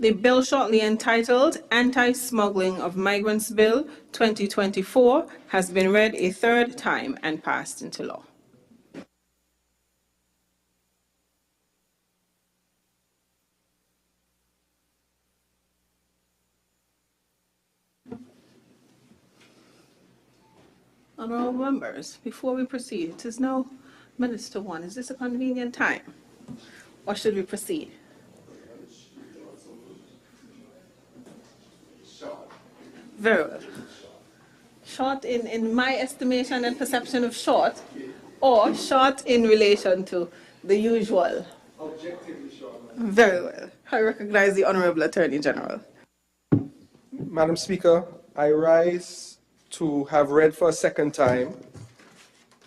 The bill shortly entitled Anti-Smuggling of Migrants Bill 2024 has been read a third time and passed into law. Honorable members, before we proceed, it is now minutes to 1. Is this a convenient time? Or should we proceed? Very well. Short in my estimation and perception of short, or short in relation to the usual? Objectively short. Very well. I recognize the Honorable Attorney General. Madam Speaker, I rise to have read for a second time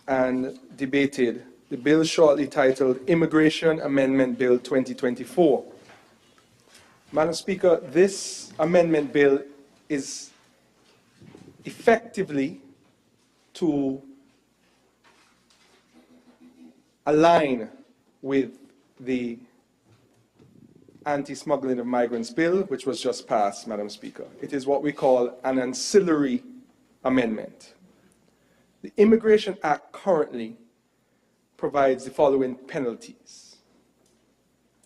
and debated the bill shortly titled Immigration Amendment Bill 2024. Madam Speaker, this amendment bill is effectively to align with the Anti-Smuggling of Migrants Bill, which was just passed, Madam Speaker. It is what we call an ancillary amendment. The Immigration Act currently provides the following penalties.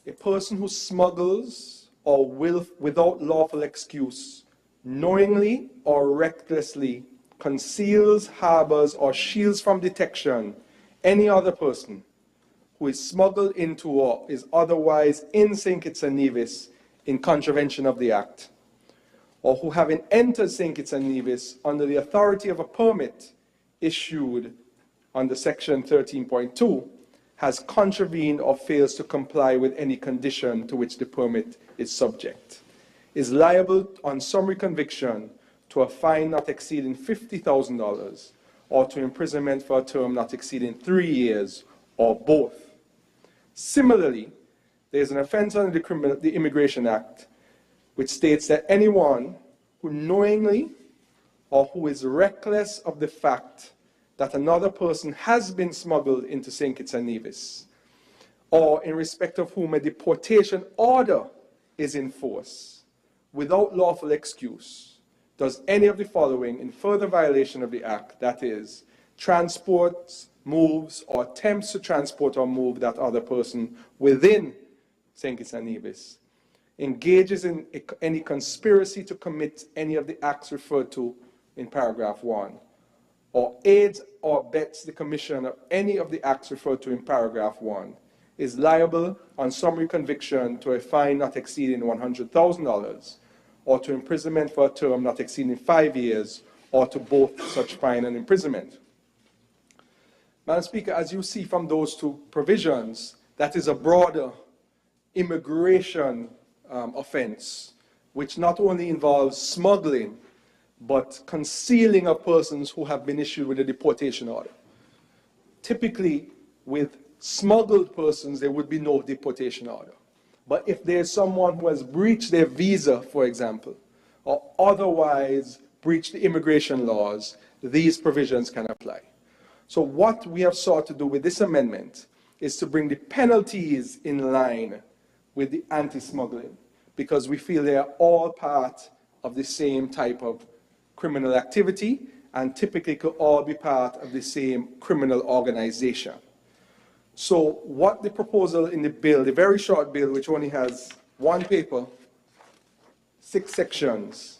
A person who smuggles or will, without lawful excuse, knowingly or recklessly conceals, harbors, or shields from detection any other person who is smuggled into or is otherwise in St. Kitts and Nevis in contravention of the Act, or who having entered St. Kitts and Nevis under the authority of a permit issued under Section 13.2 has contravened or fails to comply with any condition to which the permit is subject, is liable on summary conviction to a fine not exceeding $50,000 or to imprisonment for a term not exceeding 3 years or both. Similarly, there is an offense under the Immigration Act which states that anyone who knowingly or who is reckless of the fact that another person has been smuggled into St. Kitts and Nevis, or in respect of whom a deportation order is in force, without lawful excuse, does any of the following in further violation of the Act, that is, transports, moves, or attempts to transport or move that other person within St. Kitts and Nevis, engages in any conspiracy to commit any of the acts referred to in paragraph 1, or aids or abets the commission of any of the acts referred to in paragraph 1, is liable on summary conviction to a fine not exceeding $100,000 or to imprisonment for a term not exceeding 5 years or to both such fine and imprisonment. Madam Speaker, as you see from those two provisions, that is a broader immigration offense, which not only involves smuggling, but concealing of persons who have been issued with a deportation order. Typically, with smuggled persons, there would be no deportation order. But if there's someone who has breached their visa, for example, or otherwise breached the immigration laws, these provisions can apply. So what we have sought to do with this amendment is to bring the penalties in line with the anti-smuggling, because we feel they are all part of the same type of criminal activity and typically could all be part of the same criminal organization. So what the proposal in the bill, the very short bill, which only has one paper, 6 sections,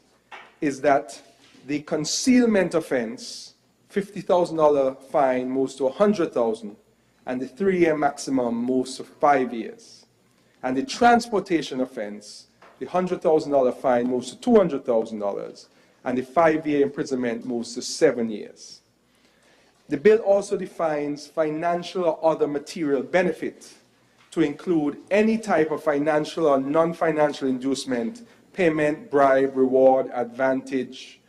is that the concealment offense, $50,000 fine moves to $100,000, and the 3-year maximum moves to 5 years. And the transportation offense, the $100,000 fine moves to $200,000, and the 5-year imprisonment moves to 7 years. The bill also defines financial or other material benefit to include any type of financial or non-financial inducement, payment, bribe, reward, advantage,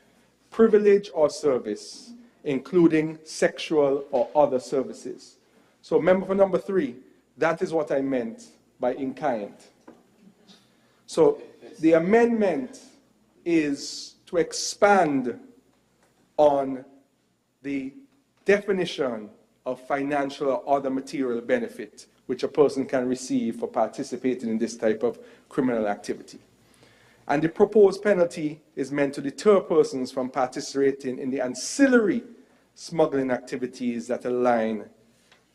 privilege, or service, including sexual or other services. So member for number 3, that is what I meant by in kind. So the amendment is to expand on the definition of financial or other material benefit which a person can receive for participating in this type of criminal activity. And the proposed penalty is meant to deter persons from participating in the ancillary smuggling activities that align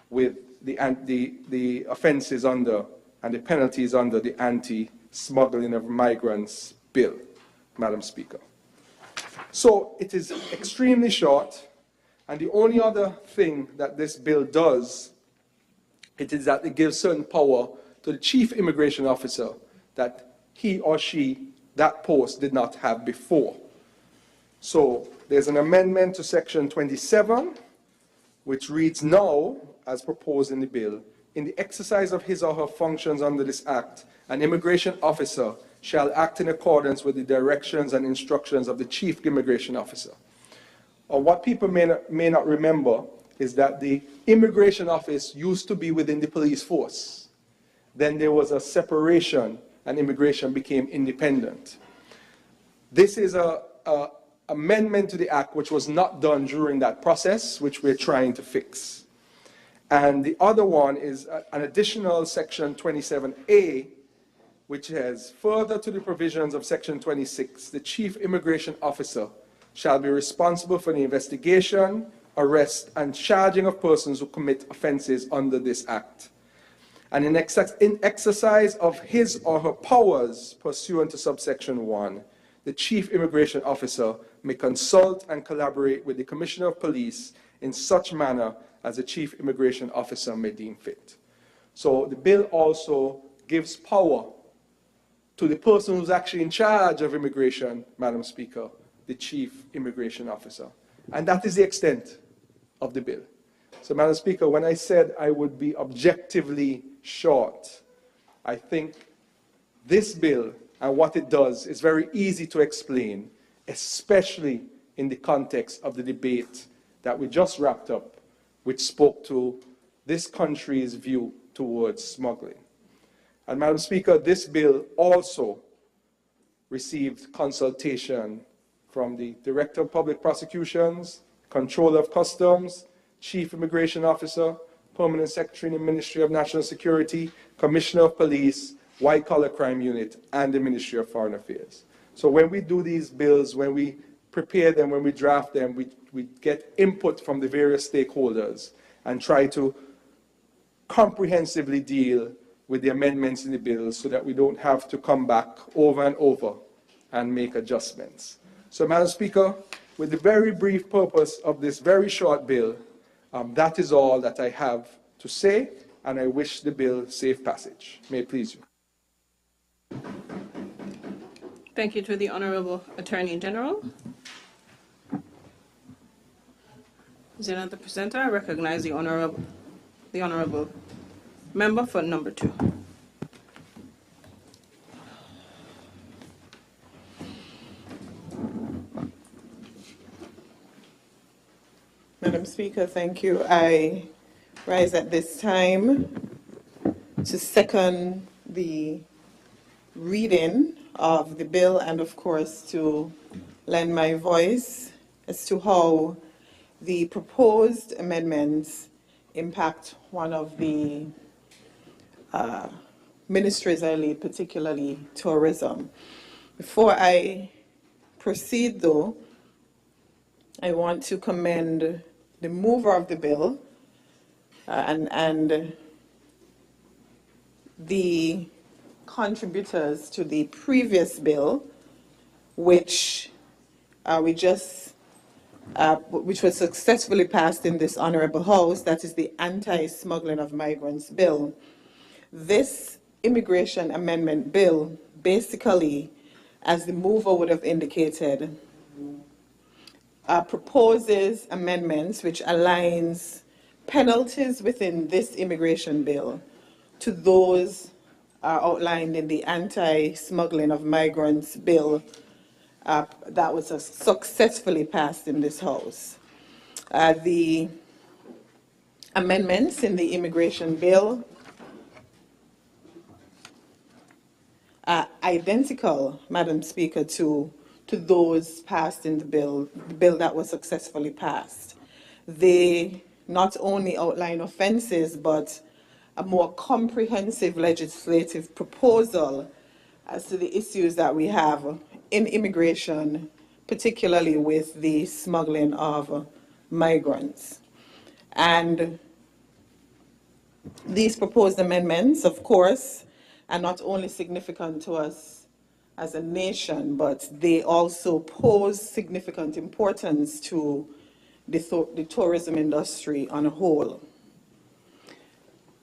with the offenses under and the penalties under the Anti-Smuggling of Migrants Bill, Madam Speaker. So it is extremely short, and the only other thing that this bill does, it is that it gives certain power to the Chief Immigration Officer that he or she, that post, did not have before. So there's an amendment to Section 27, which reads now, as proposed in the bill, in the exercise of his or her functions under this Act, an immigration officer shall act in accordance with the directions and instructions of the Chief Immigration Officer. Or what people may not remember is that the Immigration Office used to be within the police force. Then there was a separation and immigration became independent. This is an amendment to the Act which was not done during that process, which we're trying to fix. And the other one is an additional Section 27A, which has further to the provisions of Section 26, the Chief Immigration Officer shall be responsible for the investigation, arrest, and charging of persons who commit offenses under this Act. And in exercise of his or her powers pursuant to subsection 1, the Chief Immigration Officer may consult and collaborate with the Commissioner of Police in such manner as the Chief Immigration Officer may deem fit. So the bill also gives power to the person who's actually in charge of immigration, Madam Speaker, the Chief Immigration Officer. And that is the extent of the bill. So, Madam Speaker, when I said I would be objectively short, I think this bill and what it does is very easy to explain, especially in the context of the debate that we just wrapped up, which spoke to this country's view towards smuggling. And Madam Speaker, this bill also received consultation from the Director of Public Prosecutions, Controller of Customs, Chief Immigration Officer, Permanent Secretary in the Ministry of National Security, Commissioner of Police, White Collar Crime Unit, and the Ministry of Foreign Affairs. So when we do these bills, when we prepare them, when we draft them, we get input from the various stakeholders and try to comprehensively deal with the amendments in the bill so that we don't have to come back over and over and make adjustments. So, Madam Speaker, with the very brief purpose of this very short bill, that is all that I have to say, and I wish the bill safe passage. May it please you. Thank you to the Honorable Attorney General. Is there another presenter? I recognize the honorable member for number 2. Speaker, thank you. I rise at this time to second the reading of the bill and, of course, to lend my voice as to how the proposed amendments impact one of the ministries I lead, particularly tourism. Before I proceed, though, I want to commend the mover of the bill and the contributors to the previous bill, which which was successfully passed in this honorable house, that is the Anti-Smuggling of Migrants Bill. This immigration amendment bill basically, as the mover would have indicated, proposes amendments which aligns penalties within this immigration bill to those outlined in the Anti-Smuggling of Migrants Bill that was successfully passed in this House. The amendments in the immigration bill are identical, Madam Speaker, to those passed in the bill that was successfully passed. They not only outline offences, but a more comprehensive legislative proposal as to the issues that we have in immigration, particularly with the smuggling of migrants. And these proposed amendments, of course, are not only significant to us as a nation, but they also pose significant importance to the tourism industry on a whole.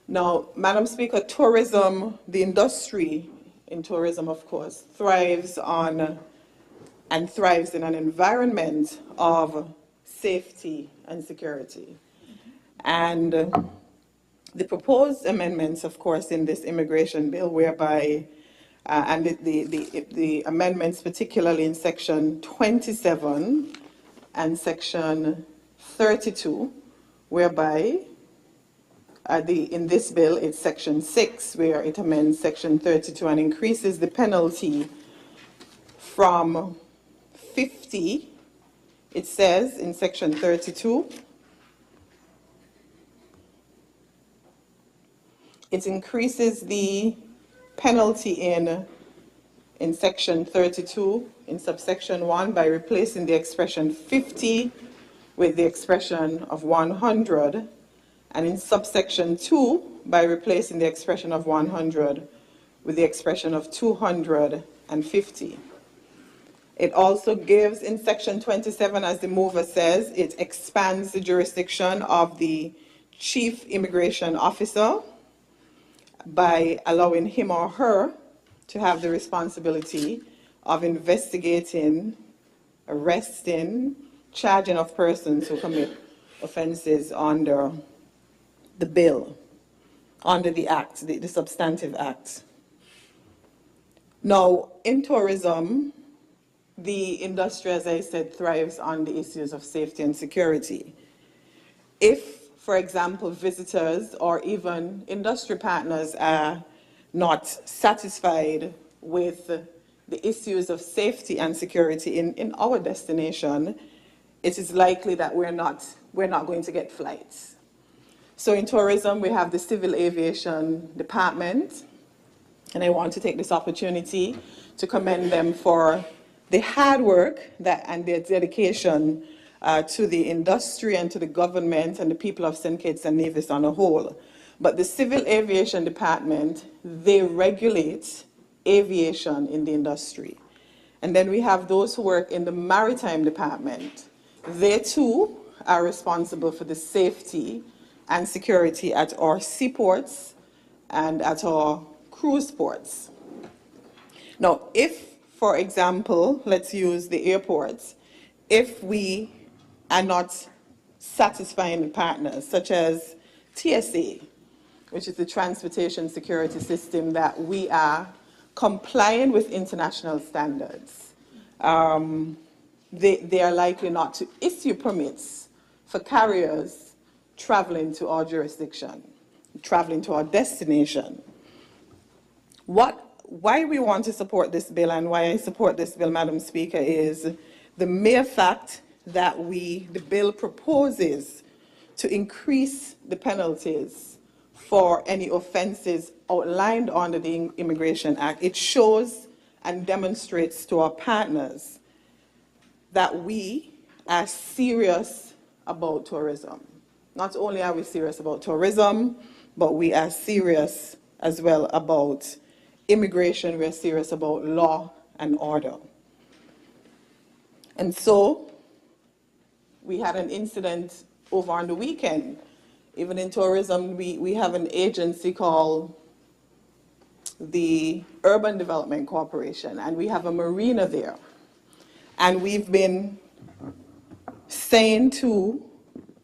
Now, Madam Speaker, tourism, the industry in tourism, of course, thrives in an environment of safety and security. And the proposed amendments, of course, in this immigration bill, whereby, and the amendments particularly in section 27 and section 32, whereby in this bill, it's section 6, where it amends section 32 and increases the penalty from 50, it says in section 32, it increases the penalty in section 32, in subsection 1, by replacing the expression 50 with the expression of 100, and in subsection 2, by replacing the expression of 100 with the expression of 250. It also gives, in section 27, as the mover says, it expands the jurisdiction of the chief immigration officer by allowing him or her to have the responsibility of investigating, arresting, charging of persons who commit offenses under the bill, under the act, the substantive act. Now, in tourism, the industry, as I said, thrives on the issues of safety and security. If, for example, visitors or even industry partners are not satisfied with the issues of safety and security in our destination, it is likely that we're not going to get flights. So in tourism, we have the Civil Aviation Department, and I want to take this opportunity to commend them for the hard work and their dedication to the industry and to the government and the people of St. Kitts and Nevis on a whole. But the Civil Aviation Department, they regulate aviation in the industry. And then we have those who work in the Maritime Department. They too are responsible for the safety and security at our seaports and at our cruise ports. Now, if, for example, let's use the airports, if we are not satisfying the partners, such as TSA, which is the Transportation Security System, that we are complying with international standards, they are likely not to issue permits for carriers traveling to our jurisdiction, traveling to our destination. Why we want to support this bill and why I support this bill, Madam Speaker, is the mere fact that the bill proposes to increase the penalties for any offenses outlined under the Immigration Act. It shows and demonstrates to our partners that we are serious about tourism. Not only are we serious about tourism, but we are serious as well about immigration. We are serious about law and order. And so we had an incident over on the weekend. Even in tourism, we have an agency called the Urban Development Corporation, and we have a marina there. And we've been saying to,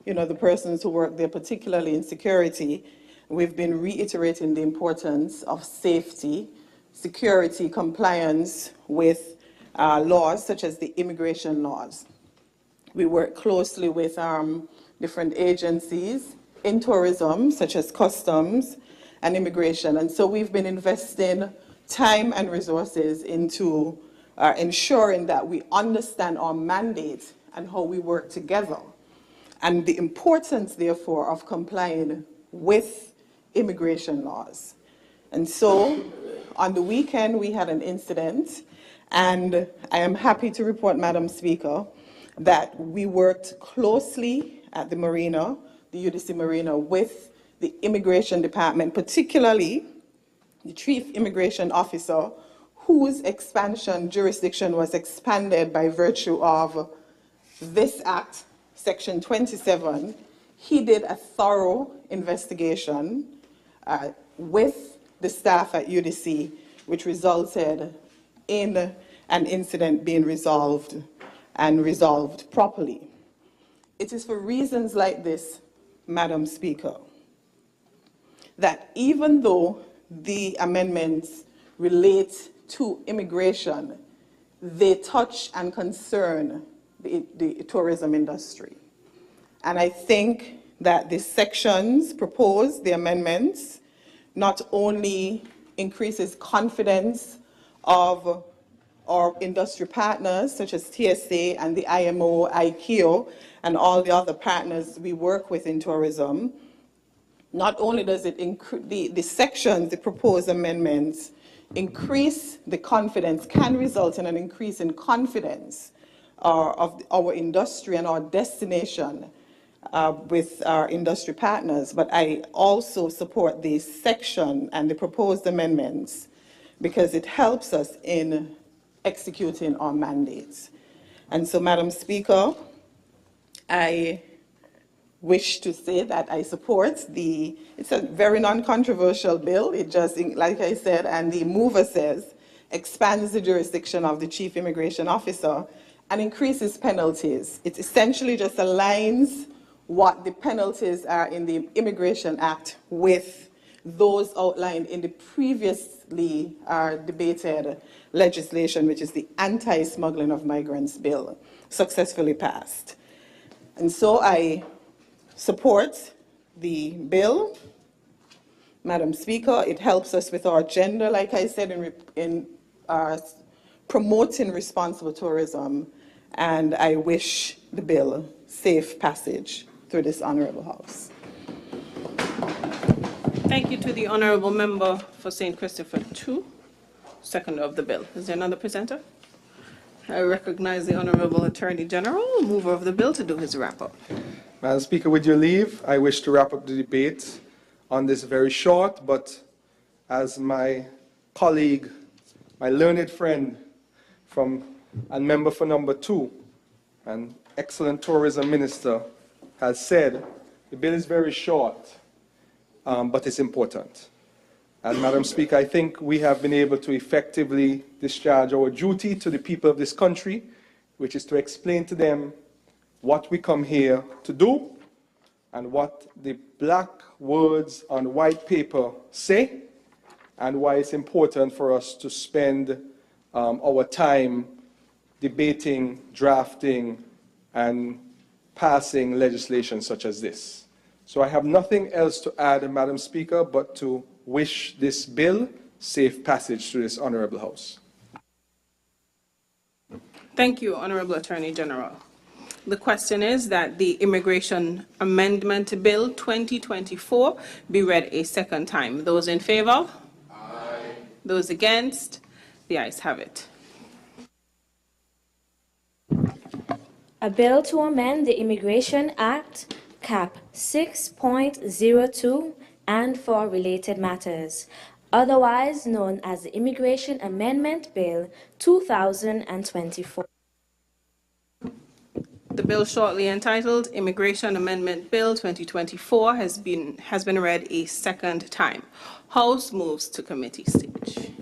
the persons who work there, particularly in security, we've been reiterating the importance of safety, security, compliance with laws such as the immigration laws. We work closely with different agencies in tourism, such as customs and immigration. And so we've been investing time and resources into ensuring that we understand our mandate and how we work together, and the importance, therefore, of complying with immigration laws. And so on the weekend, we had an incident, and I am happy to report, Madam Speaker, that we worked closely at the marina, the UDC Marina, with the Immigration Department, particularly the Chief Immigration Officer, whose jurisdiction was expanded by virtue of this Act, Section 27. He did a thorough investigation with the staff at UDC, which resulted in an incident being resolved and resolved properly. It is for reasons like this, Madam Speaker, that even though the amendments relate to immigration, they touch and concern the tourism industry. And I think that the sections proposed, the amendments, not only increases confidence of our industry partners, such as TSA and the IMO, ICAO, and all the other partners we work with in tourism. Not only does it increase the sections, the proposed amendments, increase the confidence, can result in an increase in confidence of our industry and our destination with our industry partners, but I also support this section and the proposed amendments because it helps us in executing our mandates. And so, Madam Speaker, I wish to say that I support it's a very non-controversial bill. It just, like I said, and the mover says, expands the jurisdiction of the Chief Immigration Officer and increases penalties. It essentially just aligns what the penalties are in the Immigration Act with those outlined in the previously debated legislation, which is the Anti-Smuggling of Migrants Bill, successfully passed. And so I support the bill. Madam Speaker, it helps us with our agenda, like I said, in promoting responsible tourism, and I wish the bill safe passage through this honourable House. Thank you to the honourable member for St. Christopher II, seconder of the bill. Is there another presenter? I recognize the Honourable Attorney General, mover of the bill, to do his wrap-up. Madam Speaker, with your leave, I wish to wrap up the debate on this very short, but as my colleague, my learned friend and member for number 2, and excellent tourism minister, has said, the bill is very short, but it's important. And Madam Speaker, I think we have been able to effectively discharge our duty to the people of this country, which is to explain to them what we come here to do and what the black words on white paper say, and why it's important for us to spend our time debating, drafting, and passing legislation such as this. So I have nothing else to add, Madam Speaker, but to wish this bill safe passage through this Honourable House. Thank you, Honourable Attorney General. The question is that the Immigration Amendment Bill 2024 be read a second time. Those in favour? Aye. Those against? The ayes have it. A bill to amend the Immigration Act, Cap 6.02, and for related matters, otherwise known as the Immigration Amendment Bill 2024. The bill shortly entitled Immigration Amendment Bill 2024 has been read a second time. House moves to committee stage.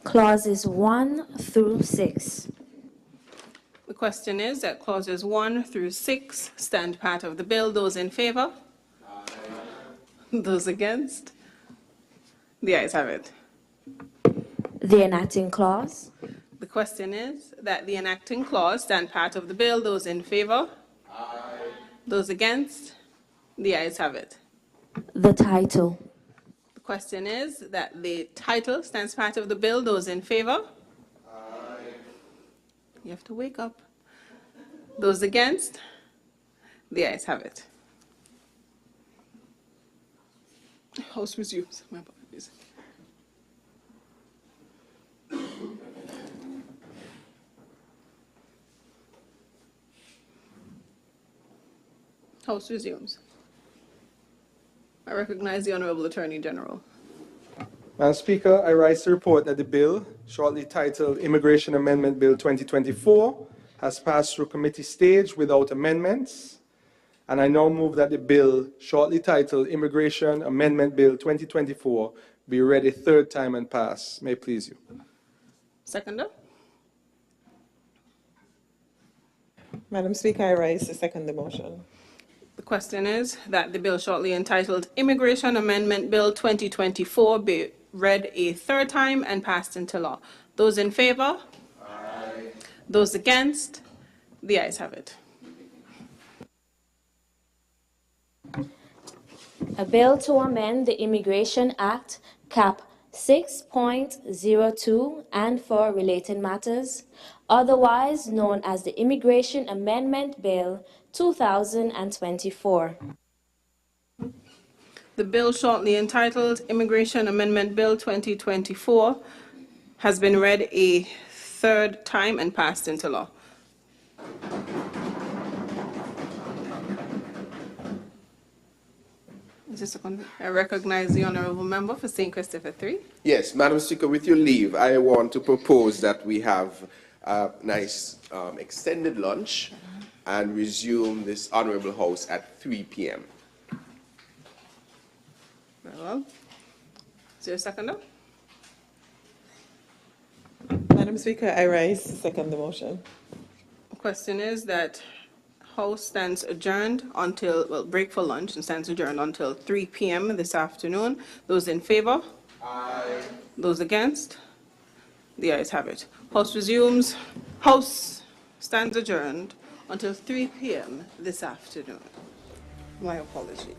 Clauses 1 through 6. The question is that clauses 1 through 6 stand part of the bill. Those in favour? Aye. Those against? The ayes have it. The enacting clause. The question is that the enacting clause stand part of the bill. Those in favour? Aye. Those against? The ayes have it. The title. The question is that the title stands part of the bill. Those in favour? Aye. You have to wake up. Those against? The ayes have it. House resumes. My apologies. House resumes. I recognize the Honourable Attorney General. Madam Speaker, I rise to report that the bill, shortly titled Immigration Amendment Bill 2024, has passed through committee stage without amendments, and I now move that the bill, shortly titled Immigration Amendment Bill 2024, be read a third time and pass. May it please you. Seconder? Madam Speaker, I rise to second the motion. The question is that the bill shortly entitled Immigration Amendment Bill 2024 be read a third time and passed into law. Those in favour? Aye. Those against? The ayes have it. A bill to amend the Immigration Act, Cap 6.02, and for related matters, otherwise known as the Immigration Amendment Bill 2024. The bill shortly entitled Immigration Amendment Bill 2024 has been read a third time and passed into law. I recognize the Honourable Member for St. Christopher 3. Yes, Madam Speaker, with your leave, I want to propose that we have a nice extended lunch and resume this Honourable House at 3 p.m. Very well. Is there a seconder? Madam Speaker, I rise to second the motion. The question is that House stands adjourned until, well, break for lunch and stands adjourned until 3 p.m. this afternoon. Those in favour? Aye. Those against? The ayes have it. House resumes. House stands adjourned until 3 p.m. this afternoon. My apology.